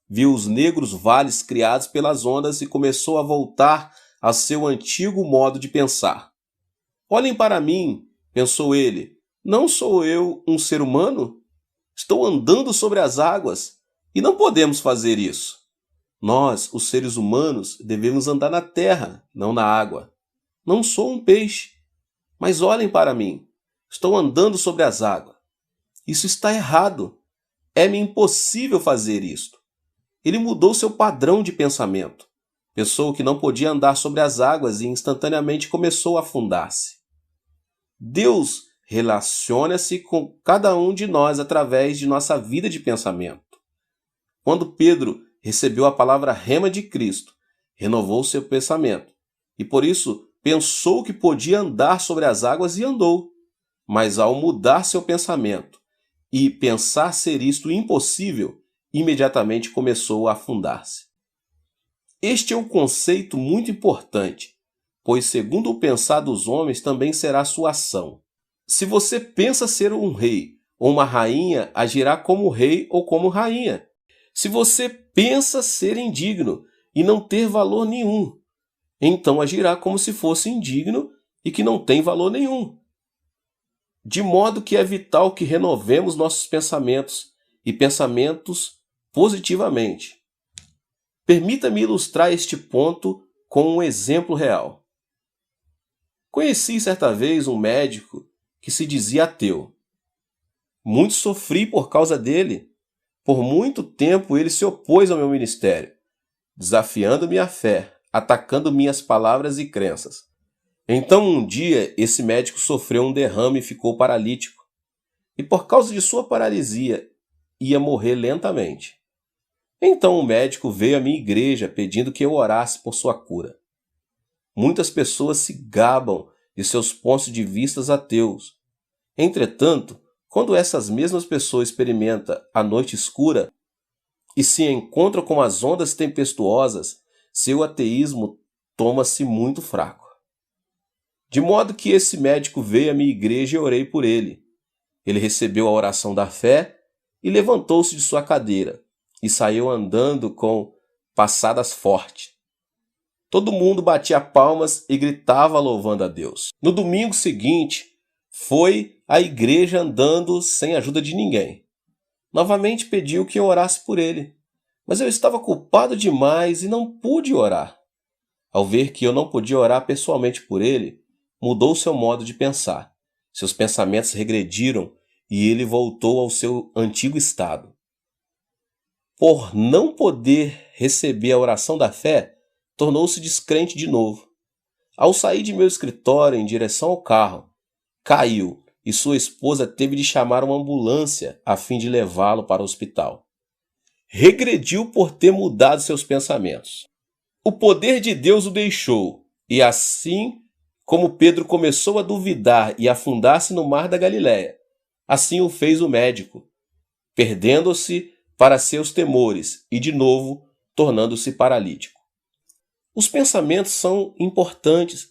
Viu os negros vales criados pelas ondas e começou a voltar a seu antigo modo de pensar. Olhem para mim, pensou ele. Não sou eu um ser humano? Estou andando sobre as águas e não podemos fazer isso. Nós, os seres humanos, devemos andar na terra, não na água. Não sou um peixe, mas olhem para mim. Estou andando sobre as águas. Isso está errado. É-me impossível fazer isto. Ele mudou seu padrão de pensamento. Pensou que não podia andar sobre as águas e instantaneamente começou a afundar-se. Deus relaciona-se com cada um de nós através de nossa vida de pensamento. Quando Pedro recebeu a palavra rema de Cristo, renovou seu pensamento e por isso pensou que podia andar sobre as águas e andou. Mas ao mudar seu pensamento e pensar ser isto impossível, imediatamente começou a afundar-se. Este é um conceito muito importante, pois segundo o pensar dos homens também será sua ação. Se você pensa ser um rei ou uma rainha, agirá como rei ou como rainha. Se você pensa ser indigno e não ter valor nenhum, então agirá como se fosse indigno e que não tem valor nenhum. De modo que é vital que renovemos nossos pensamentos e pensamentos positivamente. Permita-me ilustrar este ponto com um exemplo real. Conheci certa vez um médico que se dizia ateu. Muito sofri por causa dele. Por muito tempo ele se opôs ao meu ministério, desafiando minha fé, atacando minhas palavras e crenças. Então um dia esse médico sofreu um derrame e ficou paralítico. E por causa de sua paralisia, ia morrer lentamente. Então o médico veio à minha igreja pedindo que eu orasse por sua cura. Muitas pessoas se gabam de seus pontos de vista ateus. Entretanto, quando essas mesmas pessoas experimentam a noite escura e se encontram com as ondas tempestuosas, seu ateísmo toma-se muito fraco. De modo que esse médico veio à minha igreja e orei por ele. Ele recebeu a oração da fé e levantou-se de sua cadeira e saiu andando com passadas fortes. Todo mundo batia palmas e gritava louvando a Deus. No domingo seguinte, foi à igreja andando sem ajuda de ninguém. Novamente pediu que eu orasse por ele, mas eu estava culpado demais e não pude orar. Ao ver que eu não podia orar pessoalmente por ele, mudou seu modo de pensar. Seus pensamentos regrediram e ele voltou ao seu antigo estado. Por não poder receber a oração da fé, tornou-se descrente de novo. Ao sair de meu escritório em direção ao carro, caiu e sua esposa teve de chamar uma ambulância a fim de levá-lo para o hospital. Regrediu por ter mudado seus pensamentos. O poder de Deus o deixou, e assim como Pedro começou a duvidar e afundar-se no mar da Galileia, assim o fez o médico, perdendo-se para seus temores e de novo tornando-se paralítico. Os pensamentos são importantes,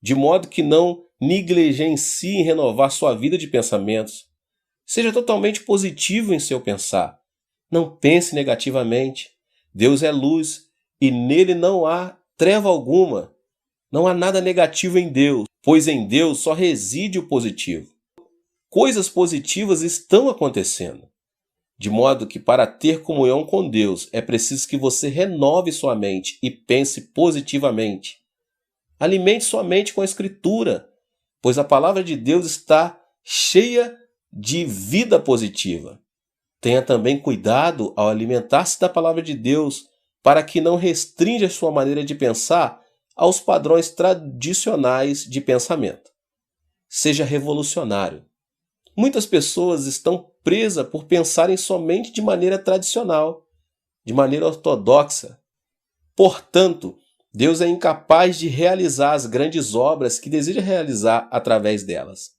de modo que não negligencie renovar sua vida de pensamentos. Seja totalmente positivo em seu pensar. Não pense negativamente. Deus é luz e nele não há treva alguma. Não há nada negativo em Deus, pois em Deus só reside o positivo. Coisas positivas estão acontecendo. De modo que para ter comunhão com Deus é preciso que você renove sua mente e pense positivamente. Alimente sua mente com a Escritura, pois a palavra de Deus está cheia de vida positiva. Tenha também cuidado ao alimentar-se da palavra de Deus para que não restrinja sua maneira de pensar aos padrões tradicionais de pensamento. Seja revolucionário. Muitas pessoas estão presas por pensarem somente de maneira tradicional, de maneira ortodoxa. Portanto, Deus é incapaz de realizar as grandes obras que deseja realizar através delas.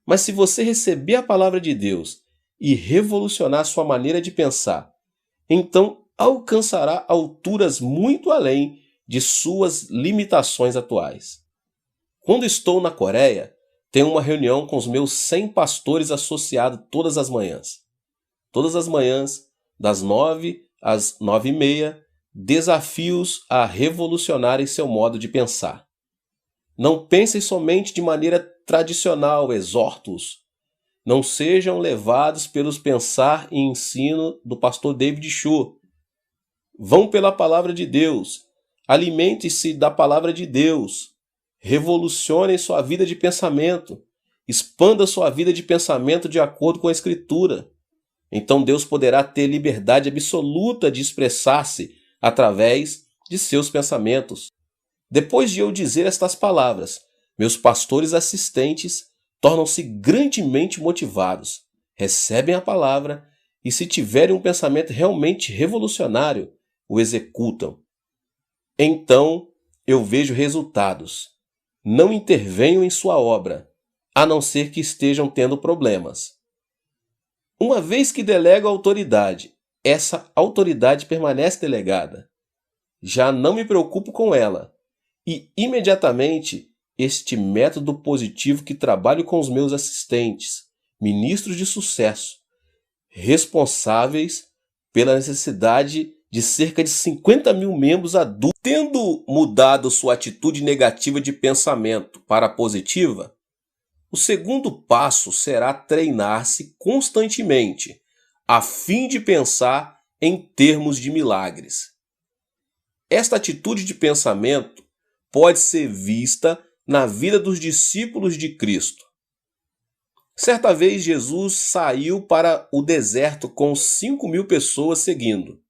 Mas se você receber a palavra de Deus e revolucionar sua maneira de pensar, então alcançará alturas muito além de suas limitações atuais. Quando estou na Coreia, tenho uma reunião com os meus 100 pastores associados todas as manhãs. Todas as manhãs, das 9 às 9h30, desafios a revolucionarem seu modo de pensar. Não pensem somente de maneira tradicional, exortos. Não sejam levados pelos pensar e ensino do pastor David Cho. Vão pela palavra de Deus. Alimente-se da palavra de Deus. Revolucione sua vida de pensamento. Expanda sua vida de pensamento de acordo com a Escritura. Então Deus poderá ter liberdade absoluta de expressar-se através de seus pensamentos. Depois de eu dizer estas palavras, meus pastores assistentes tornam-se grandemente motivados, recebem a palavra e, se tiverem um pensamento realmente revolucionário, o executam. Então eu vejo resultados. Não intervenho em sua obra, a não ser que estejam tendo problemas. Uma vez que delego a autoridade, essa autoridade permanece delegada. Já não me preocupo com ela. E, imediatamente, este método positivo que trabalho com os meus assistentes, ministros de sucesso, responsáveis pela necessidade de cerca de 50 mil membros adultos, tendo mudado sua atitude negativa de pensamento para a positiva, o segundo passo será treinar-se constantemente, a fim de pensar em termos de milagres. Esta atitude de pensamento pode ser vista na vida dos discípulos de Cristo. Certa vez Jesus saiu para o deserto com 5.000 pessoas seguindo.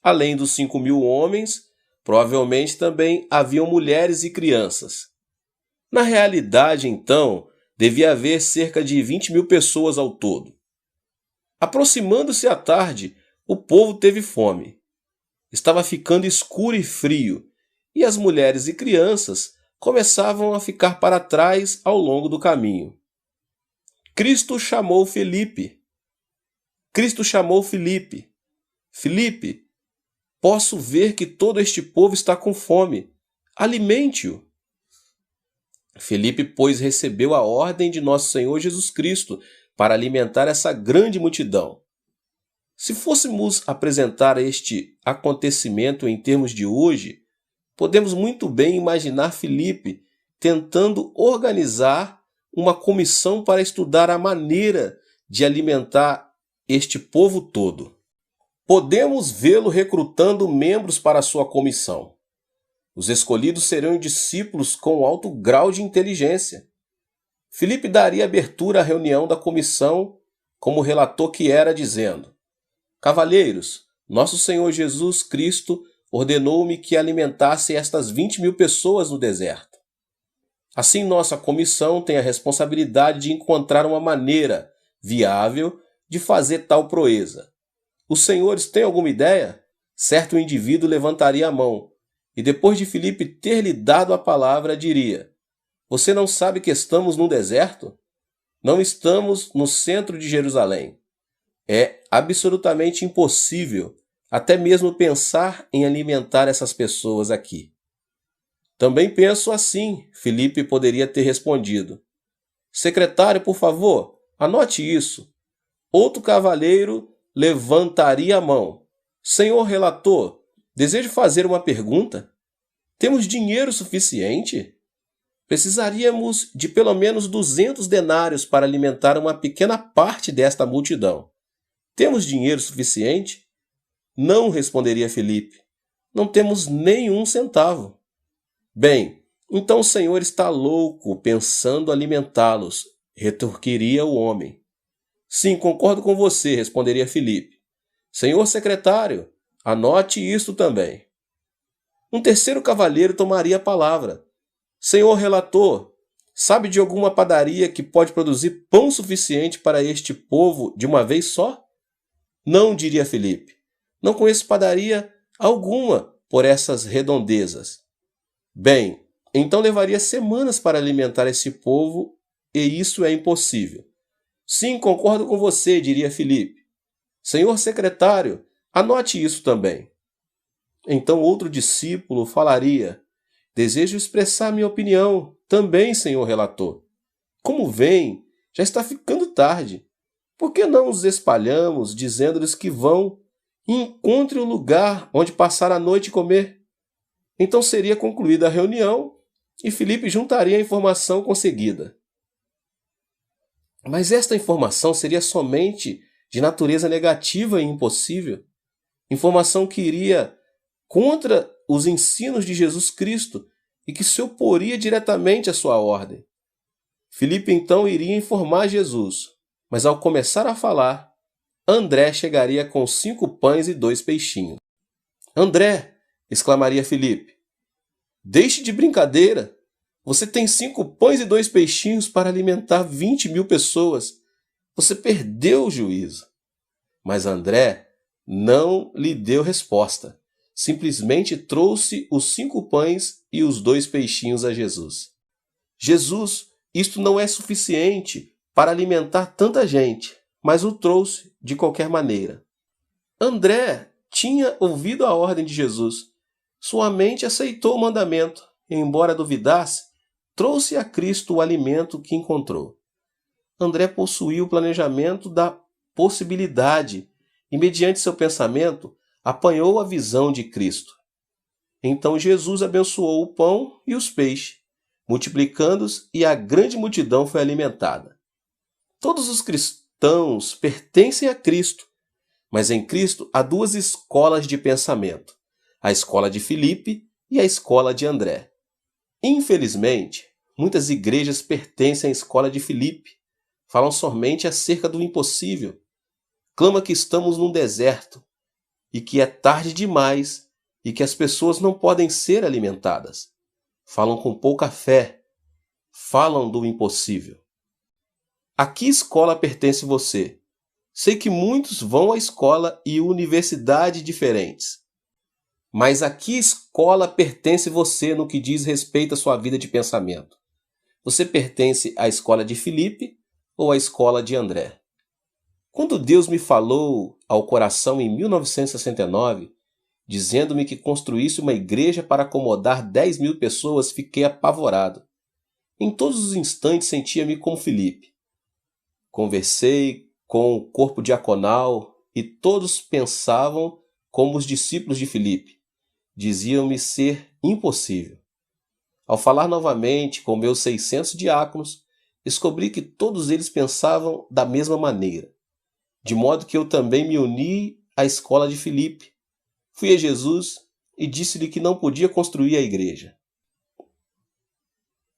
Além dos 5.000 homens, provavelmente também haviam mulheres e crianças. Na realidade, então, devia haver cerca de 20.000 pessoas ao todo. Aproximando-se a tarde, o povo teve fome. Estava ficando escuro e frio, e as mulheres e crianças começavam a ficar para trás ao longo do caminho. Cristo chamou Filipe. Filipe, posso ver que todo este povo está com fome. Alimente-o. Filipe, pois, recebeu a ordem de nosso Senhor Jesus Cristo para alimentar essa grande multidão. Se fôssemos apresentar este acontecimento em termos de hoje, podemos muito bem imaginar Filipe tentando organizar uma comissão para estudar a maneira de alimentar este povo todo. Podemos vê-lo recrutando membros para a sua comissão. Os escolhidos serão discípulos com alto grau de inteligência. Filipe daria abertura à reunião da comissão como relator que era, dizendo: Cavalheiros, nosso Senhor Jesus Cristo ordenou-me que alimentasse estas 20.000 pessoas no deserto. Assim, nossa comissão tem a responsabilidade de encontrar uma maneira viável de fazer tal proeza. Os senhores têm alguma ideia? Certo indivíduo levantaria a mão, e depois de Filipe ter lhe dado a palavra, diria: Você não sabe que estamos num deserto? Não estamos no centro de Jerusalém. É absolutamente impossível até mesmo pensar em alimentar essas pessoas aqui. Também penso assim, Filipe poderia ter respondido. Secretário, por favor, anote isso. Outro cavalheiro levantaria a mão. Senhor relator, desejo fazer uma pergunta? Temos dinheiro suficiente? Precisaríamos de pelo menos 200 denários para alimentar uma pequena parte desta multidão. Temos dinheiro suficiente? Não, responderia Filipe. Não temos nenhum centavo. Bem, então o senhor está louco pensando alimentá-los, retorquiria o homem. Sim, concordo com você, responderia Filipe. Senhor secretário, anote isto também. Um terceiro cavalheiro tomaria a palavra. Senhor relator, sabe de alguma padaria que pode produzir pão suficiente para este povo de uma vez só? Não, diria Filipe. Não conheço padaria alguma por essas redondezas. Bem, então levaria semanas para alimentar esse povo e isso é impossível. Sim, concordo com você, diria Filipe. Senhor secretário, anote isso também. Então outro discípulo falaria: Desejo expressar minha opinião também, senhor relator. Como vem, já está ficando tarde. Por que não os espalhamos, dizendo-lhes que vão e encontrem um lugar onde passar a noite e comer? Então seria concluída a reunião e Filipe juntaria a informação conseguida. Mas esta informação seria somente de natureza negativa e impossível. Informação que iria contra os ensinos de Jesus Cristo e que se oporia diretamente à sua ordem. Filipe então iria informar Jesus, mas ao começar a falar, André chegaria com 5 pães e 2 peixinhos. André, exclamaria Filipe, deixe de brincadeira. Você tem 5 pães e 2 peixinhos para alimentar 20.000 pessoas. Você perdeu o juízo. Mas André não lhe deu resposta. Simplesmente trouxe os 5 pães e os 2 peixinhos a Jesus. Jesus, isto não é suficiente para alimentar tanta gente, mas o trouxe de qualquer maneira. André tinha ouvido a ordem de Jesus. Sua mente aceitou o mandamento e, embora duvidasse, trouxe a Cristo o alimento que encontrou. André possuía o planejamento da possibilidade e, mediante seu pensamento, apanhou a visão de Cristo. Então Jesus abençoou o pão e os peixes, multiplicando-os, e a grande multidão foi alimentada. Todos os cristãos pertencem a Cristo, mas em Cristo há 2 escolas de pensamento, a escola de Filipe e a escola de André. Infelizmente, muitas igrejas pertencem à escola de Filipe, falam somente acerca do impossível, clamam que estamos num deserto, e que é tarde demais e que as pessoas não podem ser alimentadas. Falam com pouca fé, falam do impossível. A que escola pertence você? Sei que muitos vão a escola e universidade diferentes. Mas a que escola pertence você no que diz respeito à sua vida de pensamento? Você pertence à escola de Filipe ou à escola de André? Quando Deus me falou ao coração em 1969, dizendo-me que construísse uma igreja para acomodar 10.000 pessoas, fiquei apavorado. Em todos os instantes sentia-me como Filipe. Conversei com o corpo diaconal e todos pensavam como os discípulos de Filipe. Diziam-me ser impossível. Ao falar novamente com meus 600 diáconos, descobri que todos eles pensavam da mesma maneira. De modo que eu também me uni à escola de Filipe. Fui a Jesus e disse-lhe que não podia construir a igreja.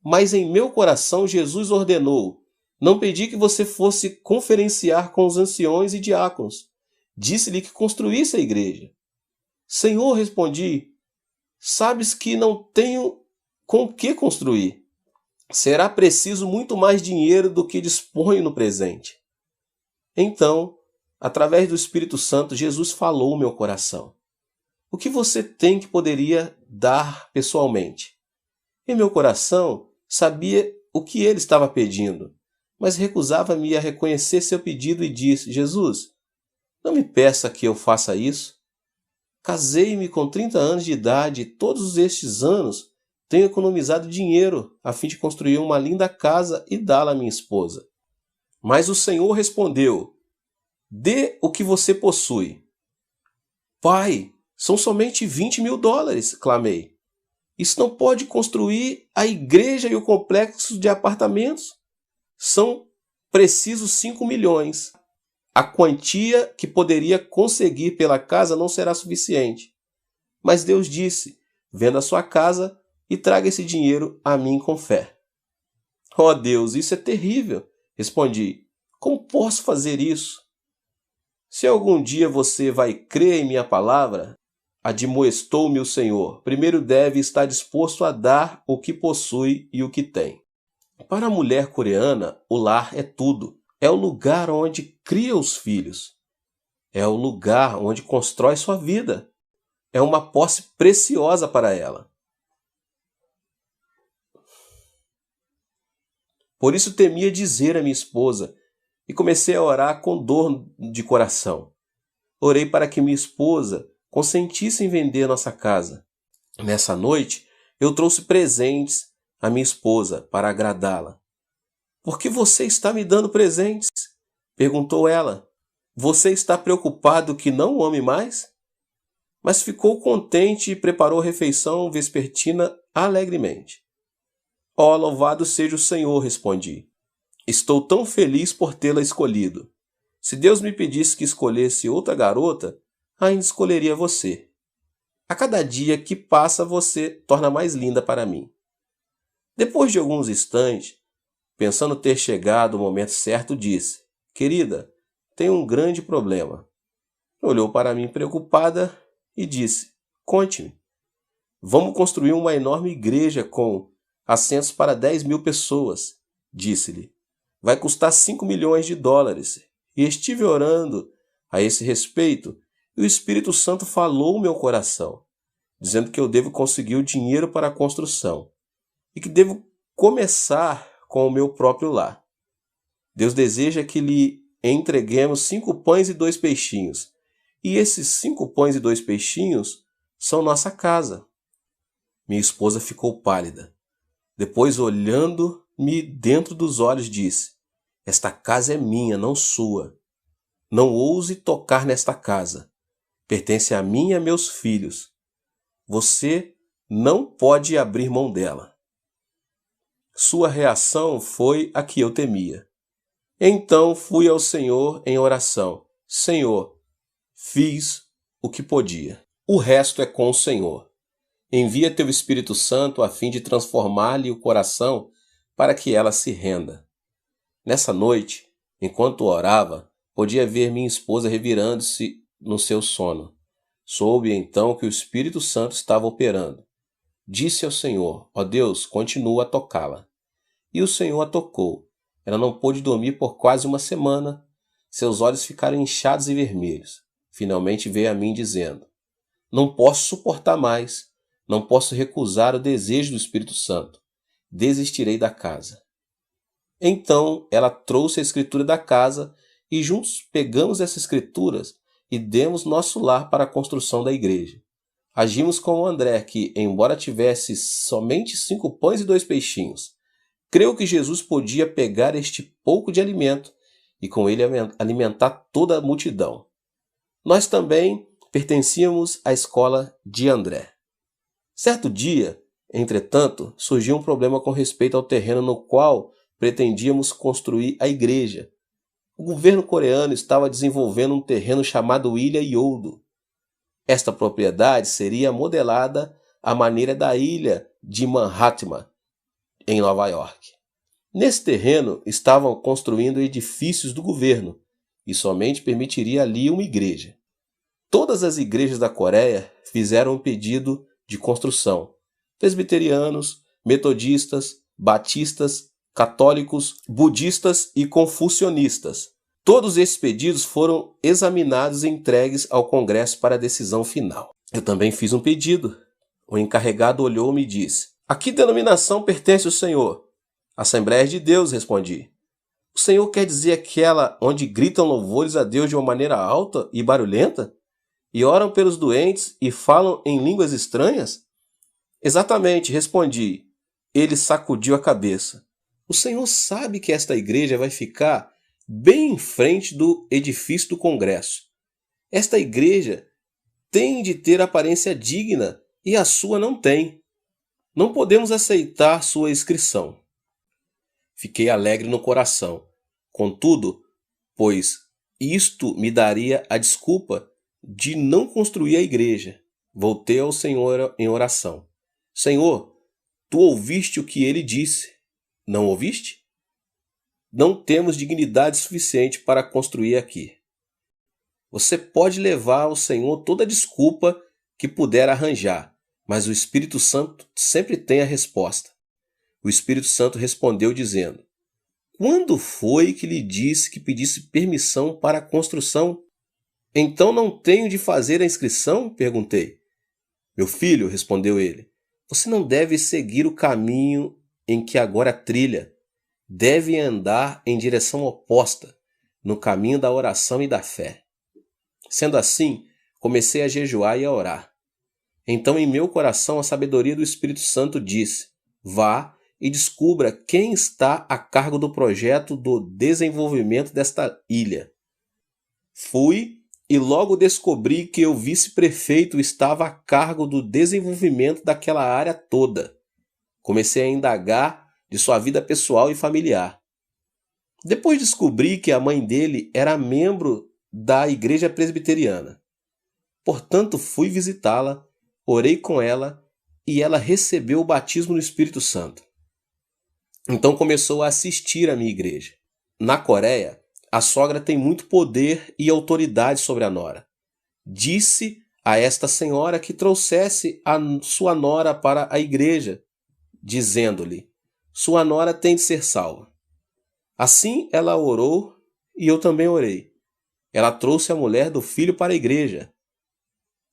Mas em meu coração Jesus ordenou: não pedi que você fosse conferenciar com os anciões e diáconos. Disse-lhe que construísse a igreja. Senhor, respondi, sabes que não tenho com que construir. será preciso muito mais dinheiro do que disponho no presente. Então, através do Espírito Santo, Jesus falou ao meu coração. O que você tem que poderia dar pessoalmente? E meu coração sabia o que ele estava pedindo, mas recusava-me a reconhecer seu pedido e disse: Jesus, não me peça que eu faça isso. Casei-me com 30 anos de idade e todos estes anos tenho economizado dinheiro a fim de construir uma linda casa e dá-la à minha esposa. Mas o Senhor respondeu: dê o que você possui. Pai, são somente $20.000, clamei. Isso não pode construir a igreja e o complexo de apartamentos. São precisos 5 milhões. A quantia que poderia conseguir pela casa não será suficiente. Mas Deus disse: venda a sua casa e traga esse dinheiro a mim com fé. Oh Deus, isso é terrível, respondi. Como posso fazer isso? Se algum dia você vai crer em minha palavra, admoestou-me o Senhor, primeiro deve estar disposto a dar o que possui e o que tem. Para a mulher coreana, o lar é tudo. É o lugar onde cria os filhos. É o lugar onde constrói sua vida. É uma posse preciosa para ela. Por isso temia dizer a minha esposa e comecei a orar com dor de coração. Orei para que minha esposa consentisse em vender nossa casa. Nessa noite, eu trouxe presentes à minha esposa para agradá-la. Por que você está me dando presentes? Perguntou ela. Você está preocupado que não o ame mais? Mas ficou contente e preparou a refeição vespertina alegremente. Ó, louvado seja o Senhor, respondi. Estou tão feliz por tê-la escolhido. Se Deus me pedisse que escolhesse outra garota, ainda escolheria você. A cada dia que passa, você torna mais linda para mim. Depois de alguns instantes, pensando ter chegado o momento certo, disse: querida, tenho um grande problema. Olhou para mim preocupada e disse: conte-me. Vamos construir uma enorme igreja com assentos para 10.000 pessoas, disse-lhe. Vai custar $5 milhões. E estive orando a esse respeito, e o Espírito Santo falou no meu coração, dizendo que eu devo conseguir o dinheiro para a construção e que devo começar com o meu próprio lar. Deus deseja que lhe entreguemos 5 pães e 2 peixinhos, e esses 5 pães e 2 peixinhos são nossa casa. Minha esposa ficou pálida. Depois, olhando-me dentro dos olhos, disse: esta casa é minha, não sua. Não ouse tocar nesta casa. Pertence a mim e a meus filhos. Você não pode abrir mão dela. Sua reação foi a que eu temia. Então fui ao Senhor em oração. Senhor, fiz o que podia. O resto é com o Senhor. Envia teu Espírito Santo a fim de transformar-lhe o coração para que ela se renda. Nessa noite, enquanto orava, podia ver minha esposa revirando-se no seu sono. Soube então que o Espírito Santo estava operando. Disse ao Senhor: ó Deus, continua a tocá-la. E o Senhor a tocou. Ela não pôde dormir por quase uma semana. Seus olhos ficaram inchados e vermelhos. Finalmente veio a mim dizendo: não posso suportar mais. Não posso recusar o desejo do Espírito Santo. Desistirei da casa. Então ela trouxe a escritura da casa e juntos pegamos essas escrituras e demos nosso lar para a construção da igreja. Agimos como André, que, embora tivesse somente 5 pães e 2 peixinhos, creu que Jesus podia pegar este pouco de alimento e com ele alimentar toda a multidão. Nós também pertencíamos à escola de André. Certo dia, entretanto, surgiu um problema com respeito ao terreno no qual pretendíamos construir a igreja. O governo coreano estava desenvolvendo um terreno chamado Ilha Yeouido. Esta propriedade seria modelada à maneira da ilha de Manhattan, em Nova York. Nesse terreno estavam construindo edifícios do governo e somente permitiria ali uma igreja. Todas as igrejas da Coreia fizeram um pedido de construção. Presbiterianos, metodistas, batistas, católicos, budistas e confucionistas. Todos esses pedidos foram examinados e entregues ao Congresso para a decisão final. Eu também fiz um pedido. O encarregado olhou-me e disse: "A que denominação pertence o senhor?" "Assembleia de Deus", respondi. "O senhor quer dizer aquela onde gritam louvores a Deus de uma maneira alta e barulhenta? E oram pelos doentes e falam em línguas estranhas?" "Exatamente", respondi. Ele sacudiu a cabeça. "O senhor sabe que esta igreja vai ficar bem em frente do edifício do Congresso. Esta igreja tem de ter aparência digna e a sua não tem. Não podemos aceitar sua inscrição." Fiquei alegre no coração. Contudo, pois isto me daria a desculpa de não construir a igreja, voltei ao Senhor em oração. "Senhor, tu ouviste o que ele disse. Não ouviste? Não temos dignidade suficiente para construir aqui. Você pode levar ao Senhor toda a desculpa que puder arranjar, mas o Espírito Santo sempre tem a resposta." O Espírito Santo respondeu dizendo: "Quando foi que lhe disse que pedisse permissão para a construção?" "Então não tenho de fazer a inscrição?" perguntei. "Meu filho", respondeu ele, "você não deve seguir o caminho em que agora trilha. Deve andar em direção oposta, no caminho da oração e da fé." Sendo assim, comecei a jejuar e a orar. Então em meu coração a sabedoria do Espírito Santo disse: "Vá e descubra quem está a cargo do projeto do desenvolvimento desta ilha." Fui e logo descobri que o vice-prefeito estava a cargo do desenvolvimento daquela área toda. Comecei a indagar de sua vida pessoal e familiar. Depois descobri que a mãe dele era membro da igreja presbiteriana. Portanto, fui visitá-la, orei com ela e ela recebeu o batismo no Espírito Santo. Então começou a assistir à minha igreja. Na Coreia, a sogra tem muito poder e autoridade sobre a nora. Disse a esta senhora que trouxesse a sua nora para a igreja, dizendo-lhe: "Sua nora tem de ser salva." Assim ela orou e eu também orei. Ela trouxe a mulher do filho para a igreja.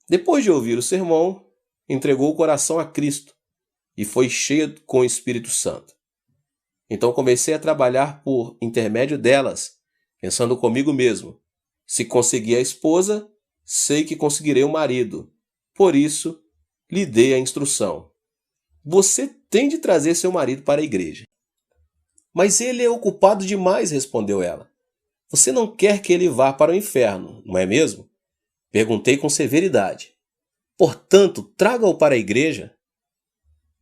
Depois de ouvir o sermão, entregou o coração a Cristo e foi cheia com o Espírito Santo. Então comecei a trabalhar por intermédio delas, pensando comigo mesmo: se consegui a esposa, sei que conseguirei o marido. Por isso, lhe dei a instrução: "Você tem de trazer seu marido para a igreja." "Mas ele é ocupado demais", respondeu ela. "Você não quer que ele vá para o inferno, não é mesmo?" Perguntei com severidade. "Portanto, traga-o para a igreja."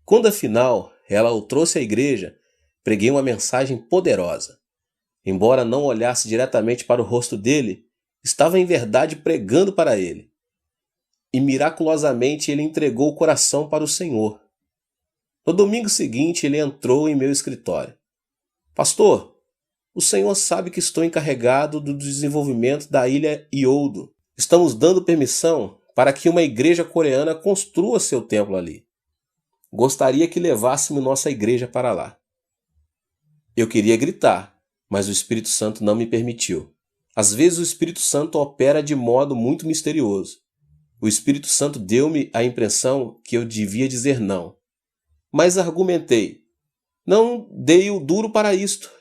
Quando afinal ela o trouxe à igreja, preguei uma mensagem poderosa. Embora não olhasse diretamente para o rosto dele, estava em verdade pregando para ele. E miraculosamente ele entregou o coração para o Senhor. No domingo seguinte ele entrou em meu escritório. "Pastor, o senhor sabe que estou encarregado do desenvolvimento da ilha Ioldo. Estamos dando permissão para que uma igreja coreana construa seu templo ali. Gostaria que levássemos nossa igreja para lá." Eu queria gritar, mas o Espírito Santo não me permitiu. Às vezes o Espírito Santo opera de modo muito misterioso. O Espírito Santo deu-me a impressão que eu devia dizer não. Mas argumentei. Não dei o duro para isto.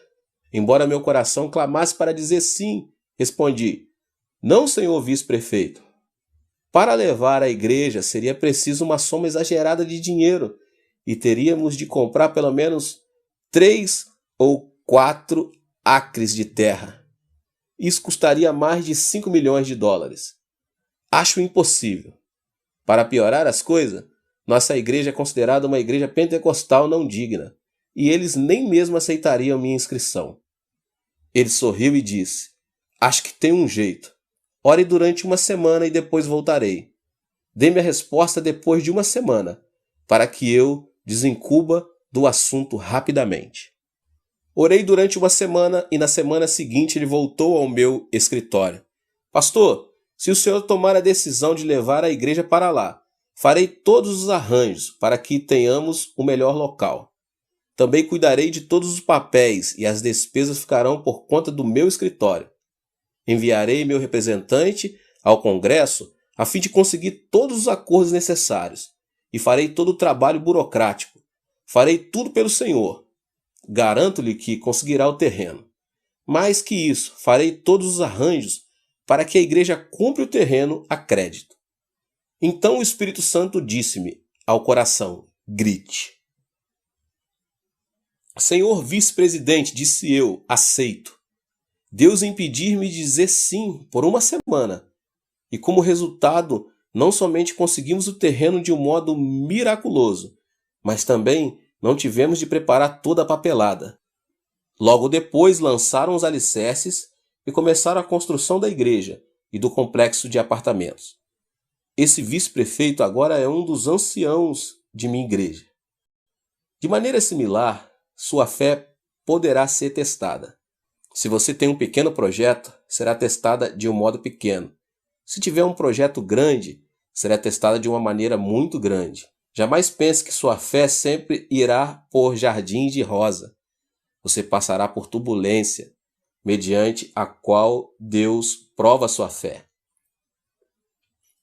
Embora meu coração clamasse para dizer sim, respondi: "Não, senhor vice-prefeito. Para levar a igreja seria preciso uma soma exagerada de dinheiro e teríamos de comprar pelo menos 3 ou 4 acres de terra. Isso custaria mais de 5 milhões de dólares. Acho impossível. Para piorar as coisas, nossa igreja é considerada uma igreja pentecostal não digna, e eles nem mesmo aceitariam minha inscrição." Ele sorriu e disse: "Acho que tem um jeito. Ore durante uma semana e depois voltarei. Dê-me a resposta depois de uma semana, para que eu desencuba do assunto rapidamente." Orei durante uma semana e na semana seguinte ele voltou ao meu escritório. "Pastor, se o senhor tomar a decisão de levar a igreja para lá, farei todos os arranjos para que tenhamos o melhor local. Também cuidarei de todos os papéis e as despesas ficarão por conta do meu escritório. Enviarei meu representante ao Congresso a fim de conseguir todos os acordos necessários e farei todo o trabalho burocrático. Farei tudo pelo Senhor. Garanto-lhe que conseguirá o terreno. Mais que isso, farei todos os arranjos para que a igreja compre o terreno a crédito. Então o Espírito Santo disse-me ao coração: grite. Senhor vice-presidente, disse eu, aceito. Deus impedir-me de dizer sim por uma semana. E como resultado, não somente conseguimos o terreno de um modo miraculoso, mas também não tivemos de preparar toda a papelada. Logo depois lançaram os alicerces e começaram a construção da igreja e do complexo de apartamentos. Esse vice-prefeito agora é um dos anciãos de minha igreja. De maneira similar, sua fé poderá ser testada. Se você tem um pequeno projeto, será testada de um modo pequeno. Se tiver um projeto grande, será testada de uma maneira muito grande. Jamais pense que sua fé sempre irá por jardins de rosa. Você passará por turbulência, mediante a qual Deus prova sua fé.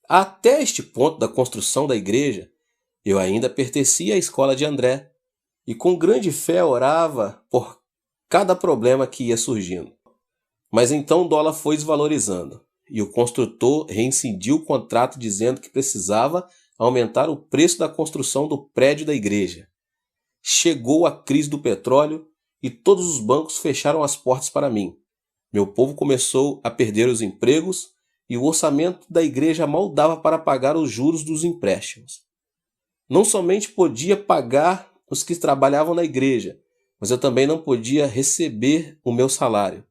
Até este ponto da construção da igreja, eu ainda pertencia à escola de André e com grande fé orava por cada problema que ia surgindo. Mas então o dólar foi desvalorizando e o construtor reincidiu o contrato dizendo que precisava aumentar o preço da construção do prédio da igreja. Chegou a crise do petróleo e todos os bancos fecharam as portas para mim. Meu povo começou a perder os empregos e o orçamento da igreja mal dava para pagar os juros dos empréstimos. Não somente podia pagar os que trabalhavam na igreja, mas eu também não podia receber o meu salário.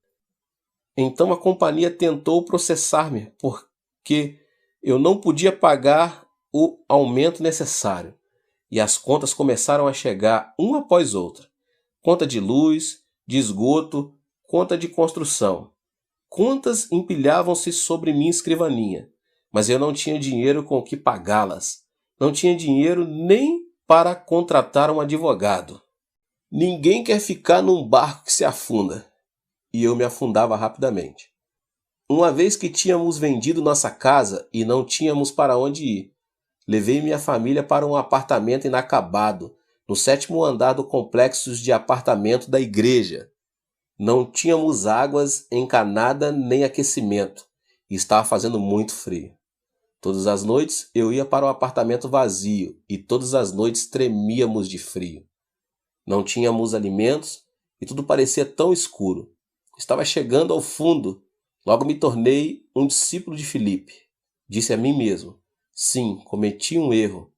Então a companhia tentou processar-me porque eu não podia pagar o aumento necessário. E as contas começaram a chegar uma após outra. Conta de luz, de esgoto, conta de construção. Contas empilhavam-se sobre minha escrivaninha, mas eu não tinha dinheiro com o que pagá-las. Não tinha dinheiro nem para contratar um advogado. Ninguém quer ficar num barco que se afunda. E eu me afundava rapidamente. Uma vez que tínhamos vendido nossa casa e não tínhamos para onde ir, levei minha família para um apartamento inacabado, no 7º andar do complexo de apartamento da igreja. Não tínhamos águas encanada nem aquecimento, e estava fazendo muito frio. Todas as noites eu ia para o apartamento vazio, e todas as noites tremíamos de frio. Não tínhamos alimentos, e tudo parecia tão escuro. Estava chegando ao fundo, logo me tornei um discípulo de Filipe. Disse a mim mesmo: sim, cometi um erro.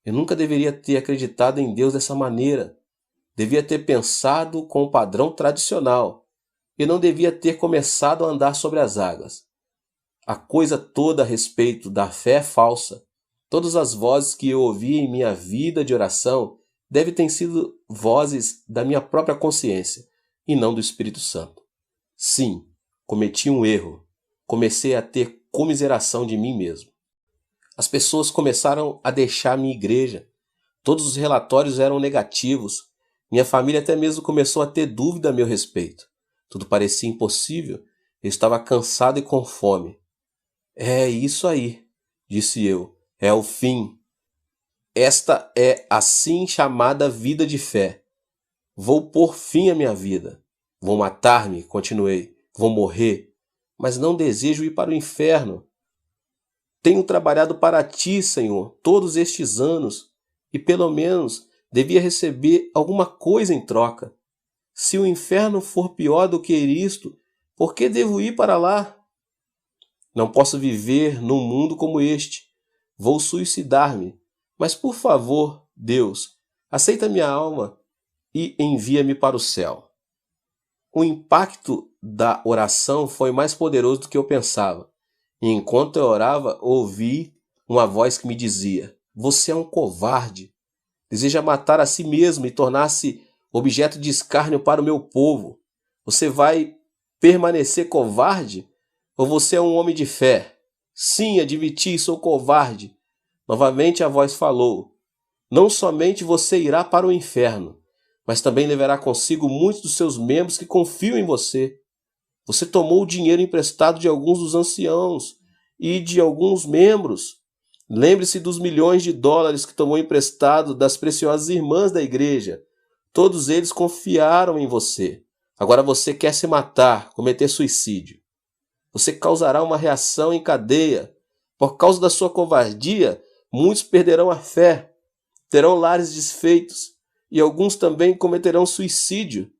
Eu nunca deveria ter acreditado em Deus dessa maneira. Devia ter pensado com o padrão tradicional. Eu não devia ter começado a andar sobre as águas. A coisa toda a respeito da fé é falsa. Todas as vozes que eu ouvi em minha vida de oração devem ter sido vozes da minha própria consciência e não do Espírito Santo. Sim, cometi um erro. Comecei a ter comiseração de mim mesmo. As pessoas começaram a deixar minha igreja. Todos os relatórios eram negativos. Minha família até mesmo começou a ter dúvida a meu respeito. Tudo parecia impossível. Eu estava cansado e com fome. É isso aí, disse eu. É o fim. Esta é assim chamada vida de fé. Vou pôr fim à minha vida. Vou matar-me, continuei. Vou morrer. Mas não desejo ir para o inferno. Tenho trabalhado para ti, Senhor, todos estes anos, e pelo menos devia receber alguma coisa em troca. Se o inferno for pior do que isto, por que devo ir para lá? Não posso viver num mundo como este. Vou suicidar-me. Mas, por favor, Deus, aceita minha alma e envia-me para o céu. O impacto da oração foi mais poderoso do que eu pensava. E enquanto eu orava, ouvi uma voz que me dizia: você é um covarde. Deseja matar a si mesmo e tornar-se objeto de escárnio para o meu povo. Você vai permanecer covarde? Ou você é um homem de fé? Sim, admiti, sou covarde. Novamente a voz falou: não somente você irá para o inferno, mas também levará consigo muitos dos seus membros que confiam em você. Você tomou o dinheiro emprestado de alguns dos anciãos e de alguns membros. Lembre-se dos milhões de dólares que tomou emprestado das preciosas irmãs da igreja. Todos eles confiaram em você. Agora você quer se matar, cometer suicídio. Você causará uma reação em cadeia. Por causa da sua covardia, muitos perderão a fé, terão lares desfeitos e alguns também cometerão suicídio.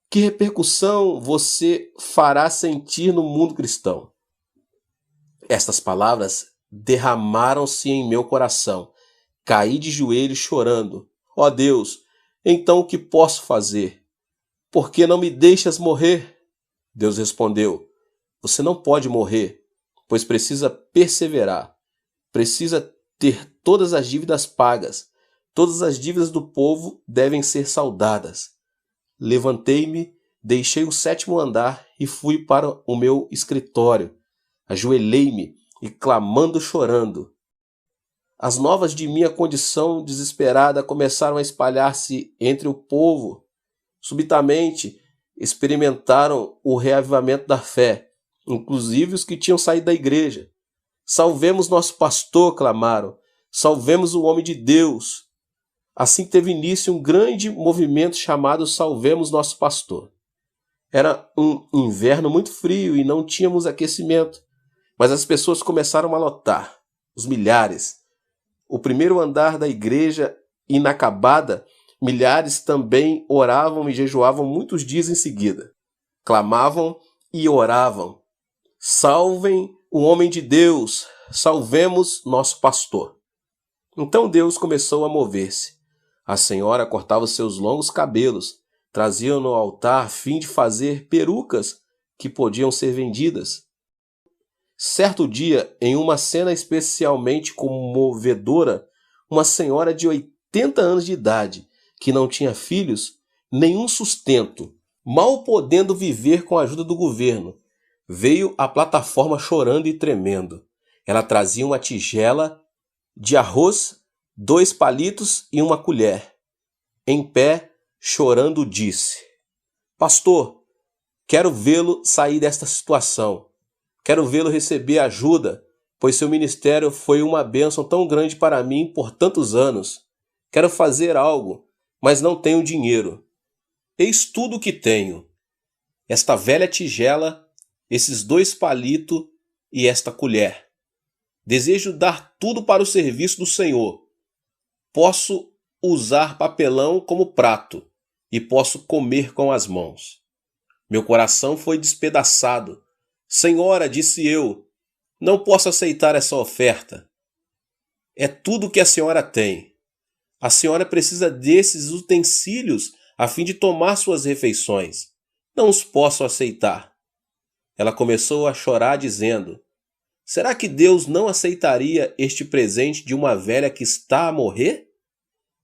Que repercussão você fará sentir no mundo cristão? Estas palavras derramaram-se em meu coração. Caí de joelhos chorando. Ó Deus, então o que posso fazer? Por que não me deixas morrer? Deus respondeu: você não pode morrer, pois precisa perseverar. Precisa ter todas as dívidas pagas. Todas as dívidas do povo devem ser saldadas. Levantei-me, deixei o 7º andar e fui para o meu escritório. Ajoelhei-me e clamando chorando. As novas de minha condição desesperada começaram a espalhar-se entre o povo. Subitamente experimentaram o reavivamento da fé, inclusive os que tinham saído da igreja. Salvemos nosso pastor, clamaram. Salvemos o homem de Deus. Assim teve início um grande movimento chamado Salvemos Nosso Pastor. Era um inverno muito frio e não tínhamos aquecimento, mas as pessoas começaram a lotar, os milhares. O primeiro andar da igreja inacabada, milhares também oravam e jejuavam muitos dias em seguida. Clamavam e oravam. Salvem o homem de Deus, salvemos nosso pastor. Então Deus começou a mover-se. A senhora cortava seus longos cabelos, trazia no altar a fim de fazer perucas que podiam ser vendidas. Certo dia, em uma cena especialmente comovedora, uma senhora de 80 anos de idade, que não tinha filhos, nenhum sustento, mal podendo viver com a ajuda do governo, veio à plataforma chorando e tremendo. Ela trazia uma tigela de arroz, 2 palitos e uma colher. Em pé, chorando, disse: pastor, quero vê-lo sair desta situação. Quero vê-lo receber ajuda, pois seu ministério foi uma bênção tão grande para mim por tantos anos. Quero fazer algo, mas não tenho dinheiro. Eis tudo o que tenho: esta velha tigela, esses 2 palitos e esta colher. Desejo dar tudo para o serviço do Senhor. Posso usar papelão como prato e posso comer com as mãos. Meu coração foi despedaçado. Senhora, disse eu, não posso aceitar essa oferta. É tudo que a senhora tem. A senhora precisa desses utensílios a fim de tomar suas refeições. Não os posso aceitar. Ela começou a chorar dizendo: será que Deus não aceitaria este presente de uma velha que está a morrer?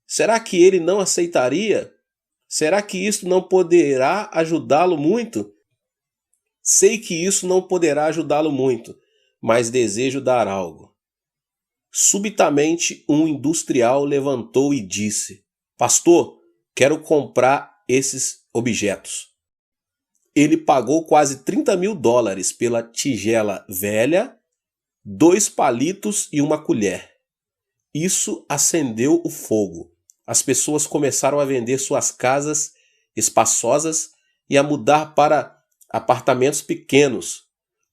Será que ele não aceitaria? Será que isso não poderá ajudá-lo muito? Sei que isso não poderá ajudá-lo muito, mas desejo dar algo. Subitamente, um industrial levantou e disse: pastor, quero comprar esses objetos. Ele pagou quase $30.000 pela tigela velha, 2 palitos e uma colher. Isso acendeu o fogo. As pessoas começaram a vender suas casas espaçosas e a mudar para apartamentos pequenos.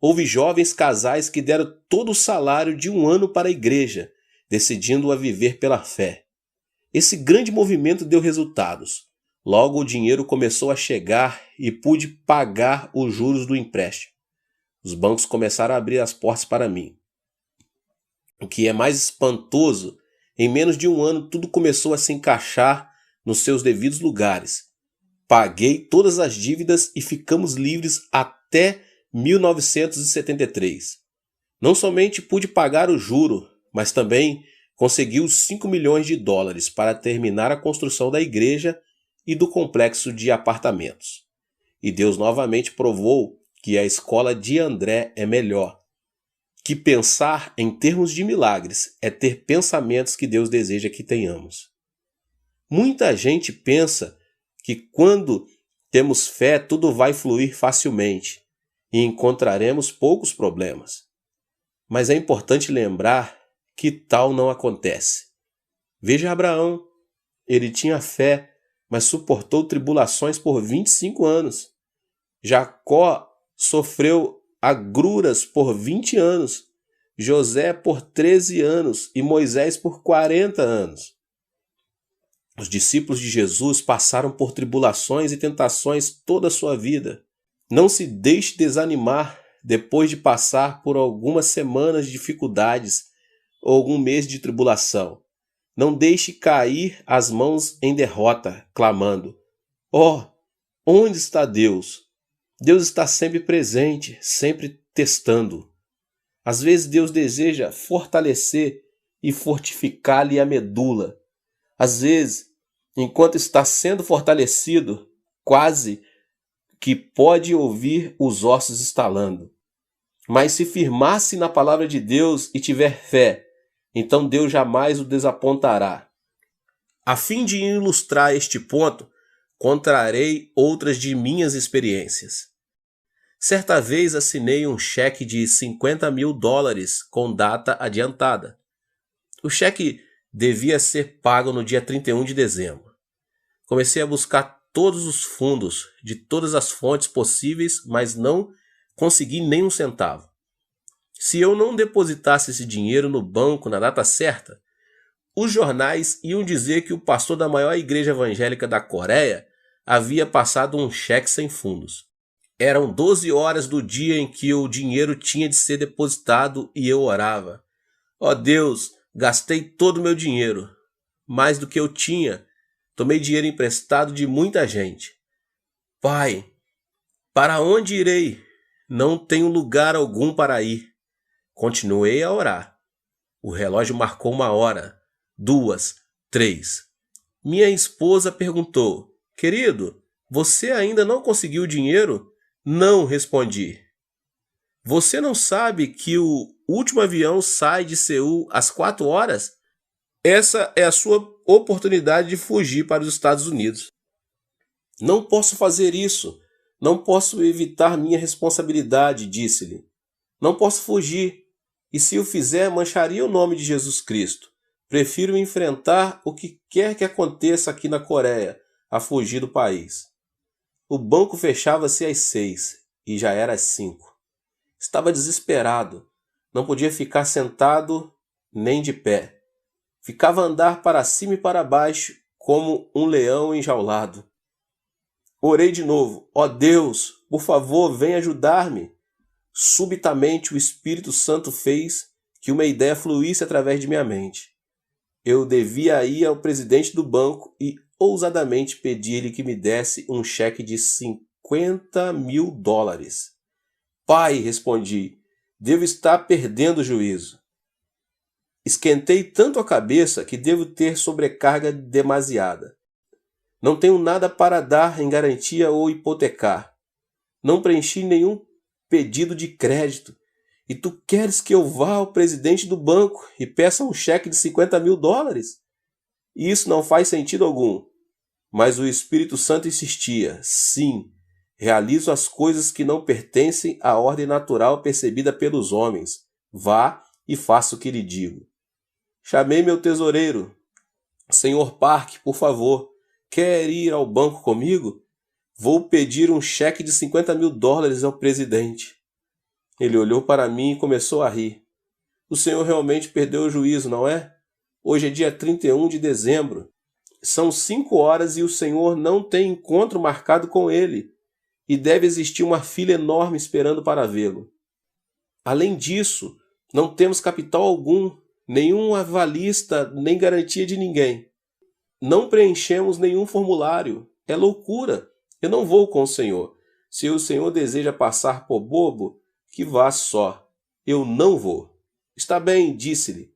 Houve jovens casais que deram todo o salário de 1 ano para a igreja, decidindo a viver pela fé. Esse grande movimento deu resultados. Logo o dinheiro começou a chegar e pude pagar os juros do empréstimo. Os bancos começaram a abrir as portas para mim. O que é mais espantoso, em menos de 1 ano tudo começou a se encaixar nos seus devidos lugares. Paguei todas as dívidas e ficamos livres até 1973. Não somente pude pagar o juro, mas também consegui os $5 milhões para terminar a construção da igreja e do complexo de apartamentos. E Deus novamente provou que a escola de André é melhor. Que pensar em termos de milagres é ter pensamentos que Deus deseja que tenhamos. Muita gente pensa que quando temos fé, tudo vai fluir facilmente e encontraremos poucos problemas. Mas é importante lembrar que tal não acontece. Veja Abraão. Ele tinha fé, mas suportou tribulações por 25 anos. Jacó sofreu agruras por 20 anos. José por 13 anos e Moisés por 40 anos. Os discípulos de Jesus passaram por tribulações e tentações toda a sua vida. Não se deixe desanimar depois de passar por algumas semanas de dificuldades ou algum mês de tribulação. Não deixe cair as mãos em derrota, clamando: "Oh, onde está Deus?" Deus está sempre presente, sempre testando. Às vezes Deus deseja fortalecer e fortificar-lhe a medula. Às vezes, enquanto está sendo fortalecido, quase que pode ouvir os ossos estalando. Mas se firmar-se na palavra de Deus e tiver fé, então Deus jamais o desapontará. A fim de ilustrar este ponto, contarei outras de minhas experiências. Certa vez assinei um cheque de $50.000 com data adiantada. O cheque devia ser pago no dia 31 de dezembro. Comecei a buscar todos os fundos de todas as fontes possíveis, mas não consegui nem um centavo. Se eu não depositasse esse dinheiro no banco na data certa, os jornais iam dizer que o pastor da maior igreja evangélica da Coreia havia passado um cheque sem fundos. Eram 12 horas do dia em que o dinheiro tinha de ser depositado e eu orava: "Ó Deus, gastei todo o meu dinheiro, mais do que eu tinha. Tomei dinheiro emprestado de muita gente. Pai, para onde irei? Não tenho lugar algum para ir." Continuei a orar. O relógio marcou 1 hora, 2, 3. Minha esposa perguntou: "Querido, você ainda não conseguiu o dinheiro?" "Não", respondi. "Você não sabe que o último avião sai de Seul às 4 horas? Essa é a sua oportunidade de fugir para os Estados Unidos." "Não posso fazer isso. Não posso evitar minha responsabilidade", disse-lhe. "Não posso fugir. E se o fizer, mancharia o nome de Jesus Cristo. Prefiro enfrentar o que quer que aconteça aqui na Coreia, a fugir do país." O banco fechava-se às 6 e já era às 5. Estava desesperado. Não podia ficar sentado nem de pé. Ficava a andar para cima e para baixo como um leão enjaulado. Orei de novo: "Ó Deus, por favor, vem ajudar-me." Subitamente o Espírito Santo fez que uma ideia fluísse através de minha mente. Eu devia ir ao presidente do banco e ousadamente pedir-lhe que me desse um cheque de $50.000. "Pai", respondi, "devo estar perdendo o juízo. Esquentei tanto a cabeça que devo ter sobrecarga demasiada. Não tenho nada para dar em garantia ou hipotecar. Não preenchi nenhum pedido de crédito. E tu queres que eu vá ao presidente do banco e peça um cheque de $50.000? E isso não faz sentido algum." Mas o Espírito Santo insistia: "Sim, realizo as coisas que não pertencem à ordem natural percebida pelos homens. Vá e faça o que lhe digo." Chamei meu tesoureiro: "Senhor Park, por favor, quer ir ao banco comigo? Vou pedir um cheque de $50.000 ao presidente." Ele olhou para mim e começou a rir. "O senhor realmente perdeu o juízo, não é? Hoje é dia 31 de dezembro. São 5 horas e o senhor não tem encontro marcado com ele. E deve existir uma fila enorme esperando para vê-lo. Além disso, não temos capital algum, nenhum avalista, nem garantia de ninguém. Não preenchemos nenhum formulário. É loucura. Eu não vou com o senhor. Se o senhor deseja passar por bobo, que vá só. Eu não vou." "Está bem", disse-lhe.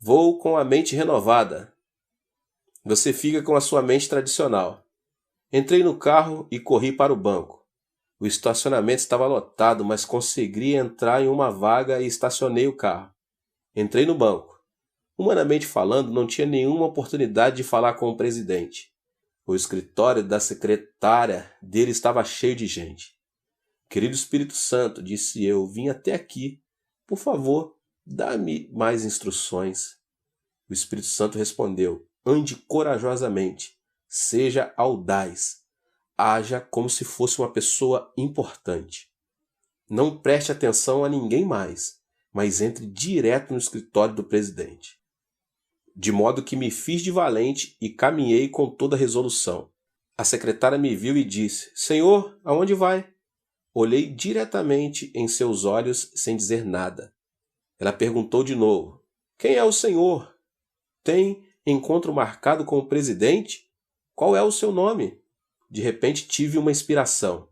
"Vou com a mente renovada." Você fica com a sua mente tradicional. Entrei no carro e corri para o banco. O estacionamento estava lotado, mas consegui entrar em uma vaga e estacionei o carro. Entrei no banco. Humanamente falando, não tinha nenhuma oportunidade de falar com o presidente. O escritório da secretária dele estava cheio de gente. Querido Espírito Santo, disse eu, vim até aqui. Por favor, dá-me mais instruções. O Espírito Santo respondeu, ande corajosamente, seja audaz, haja como se fosse uma pessoa importante. Não preste atenção a ninguém mais, mas entre direto no escritório do presidente. De modo que me fiz de valente e caminhei com toda a resolução. A secretária me viu e disse, Senhor, aonde vai? Olhei diretamente em seus olhos sem dizer nada. Ela perguntou de novo, quem é o senhor? Tem encontro marcado com o presidente? Qual é o seu nome? De repente tive uma inspiração.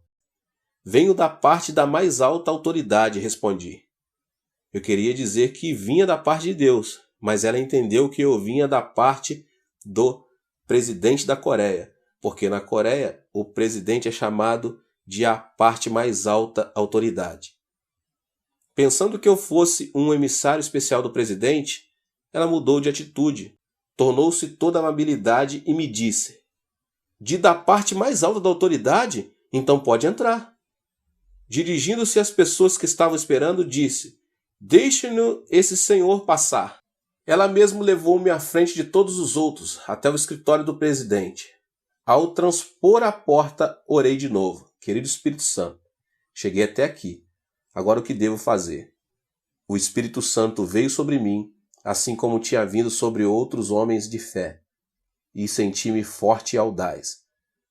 Venho da parte da mais alta autoridade, respondi. Eu queria dizer que vinha da parte de Deus, mas ela entendeu que eu vinha da parte do presidente da Coreia, porque na Coreia o presidente é chamado de a parte mais alta autoridade. Pensando que eu fosse um emissário especial do presidente, ela mudou de atitude, tornou-se toda amabilidade e me disse, de da parte mais alta da autoridade? Então pode entrar. Dirigindo-se às pessoas que estavam esperando, disse, deixe-no esse senhor passar. Ela mesmo levou-me à frente de todos os outros, até o escritório do presidente. Ao transpor a porta, orei de novo. Querido Espírito Santo, cheguei até aqui. Agora o que devo fazer? O Espírito Santo veio sobre mim, assim como tinha vindo sobre outros homens de fé, e senti-me forte e audaz.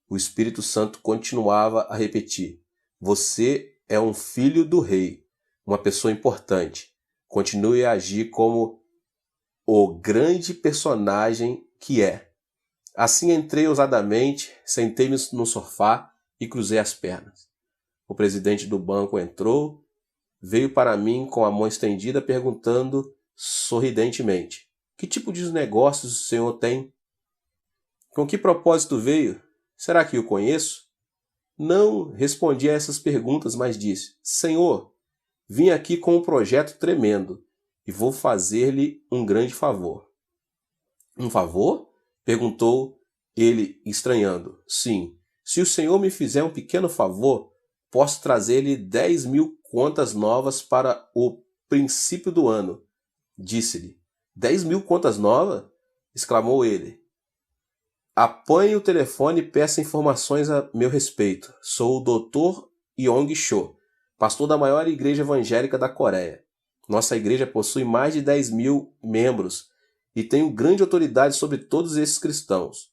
O Espírito Santo continuava a repetir, você é um filho do rei, uma pessoa importante. Continue a agir como o grande personagem que é. Assim entrei ousadamente, sentei-me no sofá e cruzei as pernas. O presidente do banco entrou, veio para mim com a mão estendida perguntando sorridentemente, que tipo de negócios o senhor tem? Com que propósito veio? Será que o conheço? Não respondi a essas perguntas, mas disse, Senhor, vim aqui com um projeto tremendo e vou fazer-lhe um grande favor. Um favor? Perguntou ele, estranhando. Sim, se o senhor me fizer um pequeno favor, posso trazer-lhe 10.000 contas novas para o princípio do ano. Disse-lhe, 10.000 contas novas? Exclamou ele. Apanhe o telefone e peça informações a meu respeito. Sou o Dr. Yong Cho, pastor da maior igreja evangélica da Coreia. Nossa igreja possui mais de 10.000 membros e tenho grande autoridade sobre todos esses cristãos.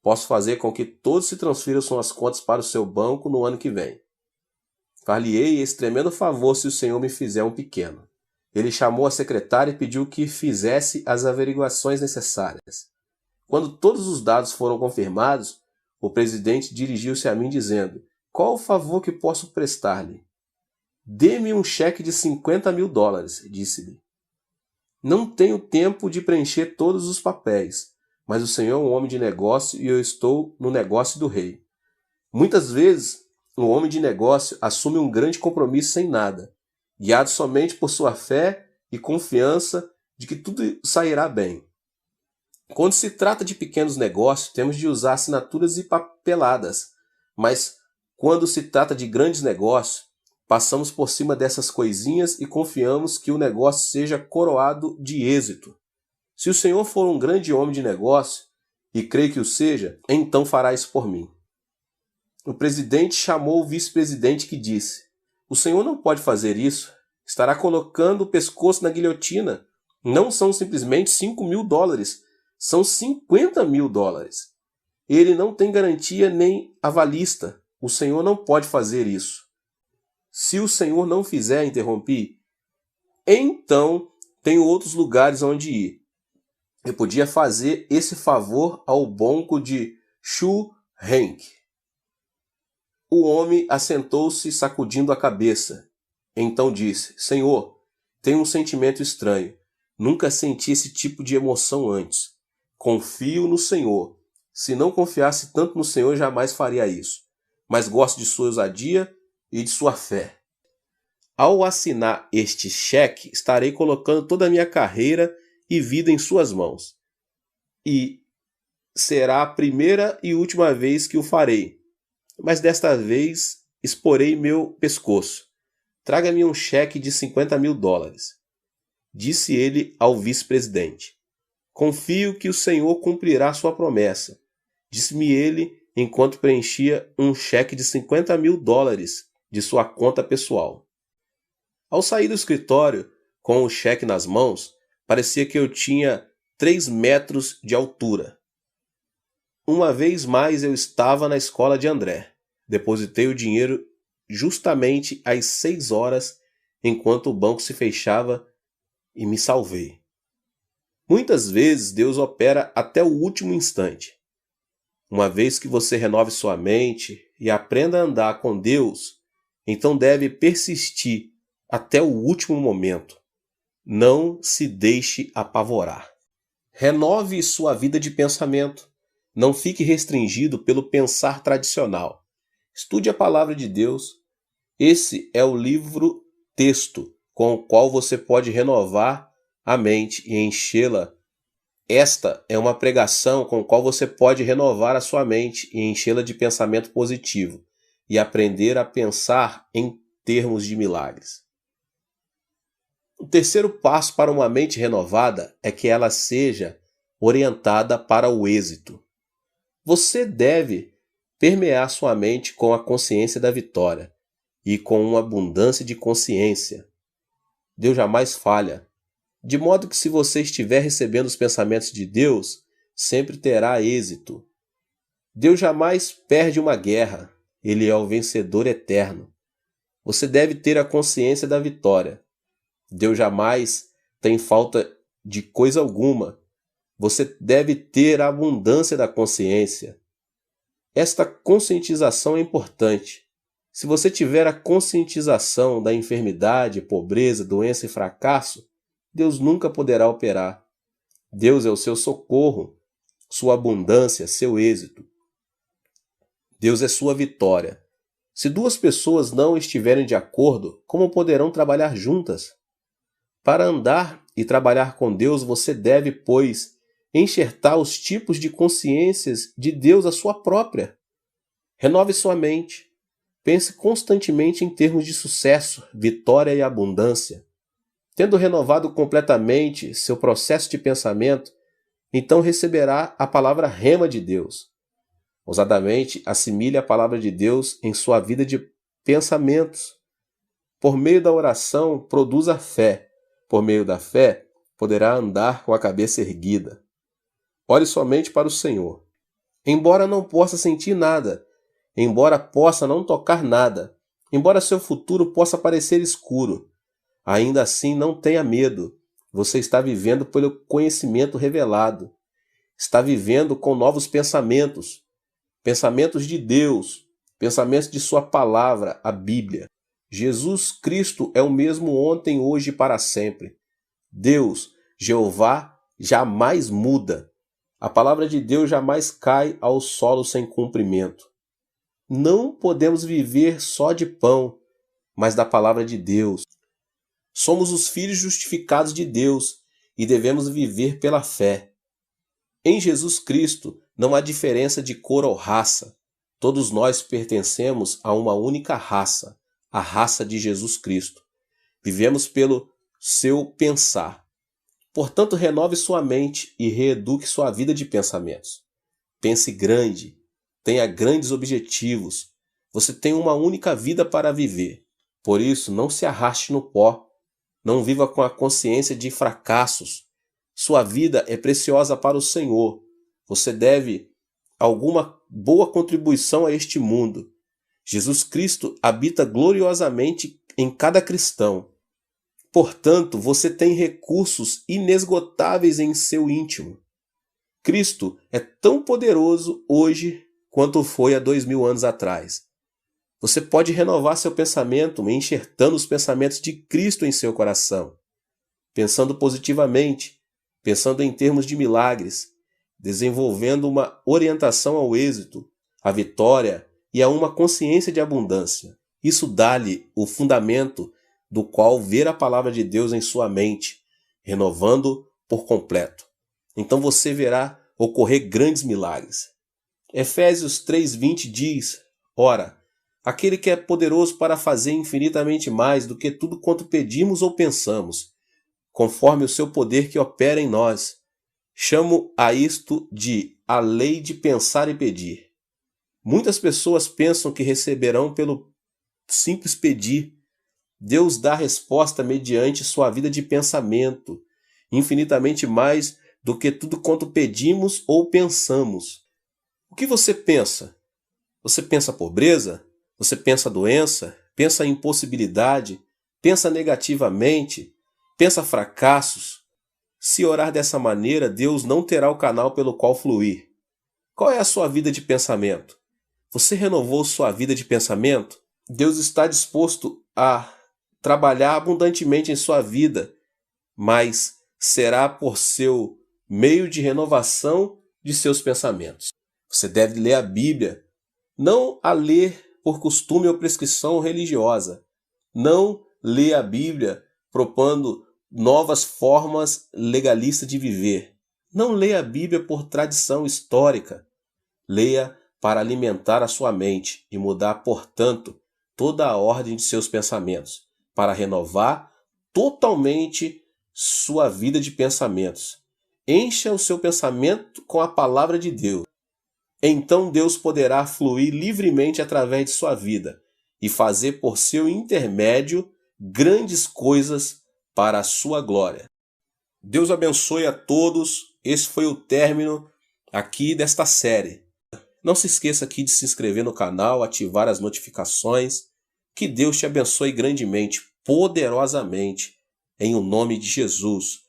Posso fazer com que todos se transfiram suas contas para o seu banco no ano que vem. Far-lhe-ei esse tremendo favor se o senhor me fizer um pequeno. Ele chamou a secretária e pediu que fizesse as averiguações necessárias. Quando todos os dados foram confirmados, o presidente dirigiu-se a mim dizendo, qual o favor que posso prestar-lhe? Dê-me um cheque de $50.000, disse-lhe. Não tenho tempo de preencher todos os papéis, mas o senhor é um homem de negócio e eu estou no negócio do rei. Muitas vezes, um homem de negócio assume um grande compromisso sem nada, guiado somente por sua fé e confiança de que tudo sairá bem. Quando se trata de pequenos negócios, temos de usar assinaturas e papeladas, mas quando se trata de grandes negócios, passamos por cima dessas coisinhas e confiamos que o negócio seja coroado de êxito. Se o senhor for um grande homem de negócio, e creio que o seja, então fará isso por mim. O presidente chamou o vice-presidente que disse, o senhor não pode fazer isso, estará colocando o pescoço na guilhotina. Não são simplesmente $5.000, são $50.000. Ele não tem garantia nem avalista. O senhor não pode fazer isso. Se o senhor não fizer, interrompi, então tenho outros lugares onde ir. Eu podia fazer esse favor ao banco de Shu Henk. O homem assentou-se sacudindo a cabeça. Então disse, Senhor, tenho um sentimento estranho. Nunca senti esse tipo de emoção antes. Confio no Senhor. Se não confiasse tanto no Senhor, jamais faria isso. Mas gosto de sua ousadia e de sua fé. Ao assinar este cheque, estarei colocando toda a minha carreira e vida em suas mãos. E será a primeira e última vez que o farei, mas desta vez exporei meu pescoço. Traga-me um cheque de $50.000. Disse ele ao vice-presidente. Confio que o Senhor cumprirá sua promessa, disse-me ele enquanto preenchia um cheque de $50.000 de sua conta pessoal. Ao sair do escritório, com o cheque nas mãos, parecia que eu tinha 3 metros de altura. Uma vez mais eu estava na escola de André. Depositei o dinheiro justamente às 6 horas, enquanto o banco se fechava, e me salvei. Muitas vezes Deus opera até o último instante. Uma vez que você renove sua mente e aprenda a andar com Deus, então deve persistir até o último momento. Não se deixe apavorar. Renove sua vida de pensamento. Não fique restringido pelo pensar tradicional. Estude a palavra de Deus. Esse é o livro-texto com o qual você pode renovar a mente e enchê-la. Esta é uma pregação com a qual você pode renovar a sua mente e enchê-la de pensamento positivo e aprender a pensar em termos de milagres. O terceiro passo para uma mente renovada é que ela seja orientada para o êxito. Você deve permear sua mente com a consciência da vitória e com uma abundância de consciência. Deus jamais falha, de modo que se você estiver recebendo os pensamentos de Deus, sempre terá êxito. Deus jamais perde uma guerra, Ele é o vencedor eterno. Você deve ter a consciência da vitória. Deus jamais tem falta de coisa alguma. Você deve ter a abundância da consciência. Esta conscientização é importante. Se você tiver a conscientização da enfermidade, pobreza, doença e fracasso, Deus nunca poderá operar. Deus é o seu socorro, sua abundância, seu êxito. Deus é sua vitória. Se duas pessoas não estiverem de acordo, como poderão trabalhar juntas? Para andar e trabalhar com Deus, você deve, pois, enxertar os tipos de consciências de Deus à sua própria. Renove sua mente. Pense constantemente em termos de sucesso, vitória e abundância. Tendo renovado completamente seu processo de pensamento, então receberá a palavra rema de Deus. Ousadamente, assimile a palavra de Deus em sua vida de pensamentos. Por meio da oração, produza fé. Por meio da fé, poderá andar com a cabeça erguida. Ore somente para o Senhor. Embora não possa sentir nada, embora possa não tocar nada, embora seu futuro possa parecer escuro, ainda assim não tenha medo. Você está vivendo pelo conhecimento revelado. Está vivendo com novos pensamentos. Pensamentos de Deus, pensamentos de sua palavra, a Bíblia. Jesus Cristo é o mesmo ontem, hoje e para sempre. Deus, Jeová, jamais muda. A palavra de Deus jamais cai ao solo sem cumprimento. Não podemos viver só de pão, mas da palavra de Deus. Somos os filhos justificados de Deus e devemos viver pela fé. Em Jesus Cristo não há diferença de cor ou raça. Todos nós pertencemos a uma única raça, a raça de Jesus Cristo. Vivemos pelo seu pensar. Portanto, renove sua mente e reeduque sua vida de pensamentos. Pense grande, tenha grandes objetivos. Você tem uma única vida para viver. Por isso, não se arraste no pó. Não viva com a consciência de fracassos. Sua vida é preciosa para o Senhor. Você deve alguma boa contribuição a este mundo. Jesus Cristo habita gloriosamente em cada cristão. Portanto, você tem recursos inesgotáveis em seu íntimo. Cristo é tão poderoso hoje quanto foi há 2000 anos atrás. Você pode renovar seu pensamento enxertando os pensamentos de Cristo em seu coração, pensando positivamente, pensando em termos de milagres, desenvolvendo uma orientação ao êxito, à vitória e a uma consciência de abundância. Isso dá-lhe o fundamento do qual ver a palavra de Deus em sua mente, renovando por completo. Então você verá ocorrer grandes milagres. Efésios 3:20 diz: Ora, aquele que é poderoso para fazer infinitamente mais do que tudo quanto pedimos ou pensamos, conforme o seu poder que opera em nós. Chamo a isto de a lei de pensar e pedir. Muitas pessoas pensam que receberão pelo simples pedir. Deus dá resposta mediante sua vida de pensamento, infinitamente mais do que tudo quanto pedimos ou pensamos. O que você pensa? Você pensa pobreza? Você pensa doença? Pensa impossibilidade? Pensa negativamente? Pensa fracassos? Se orar dessa maneira, Deus não terá o canal pelo qual fluir. Qual é a sua vida de pensamento? Você renovou sua vida de pensamento? Deus está disposto a trabalhar abundantemente em sua vida, mas será por seu meio de renovação de seus pensamentos. Você deve ler a Bíblia, não a ler por costume ou prescrição religiosa. Não ler a Bíblia propondo novas formas legalistas de viver. Não leia a Bíblia por tradição histórica. Leia para alimentar a sua mente e mudar, portanto, toda a ordem de seus pensamentos, para renovar totalmente sua vida de pensamentos. Encha o seu pensamento com a palavra de Deus. Então Deus poderá fluir livremente através de sua vida e fazer por seu intermédio grandes coisas para a sua glória. Deus abençoe a todos. Esse foi o término aqui desta série. Não se esqueça aqui de se inscrever no canal, ativar as notificações. Que Deus te abençoe grandemente, poderosamente, em o nome de Jesus.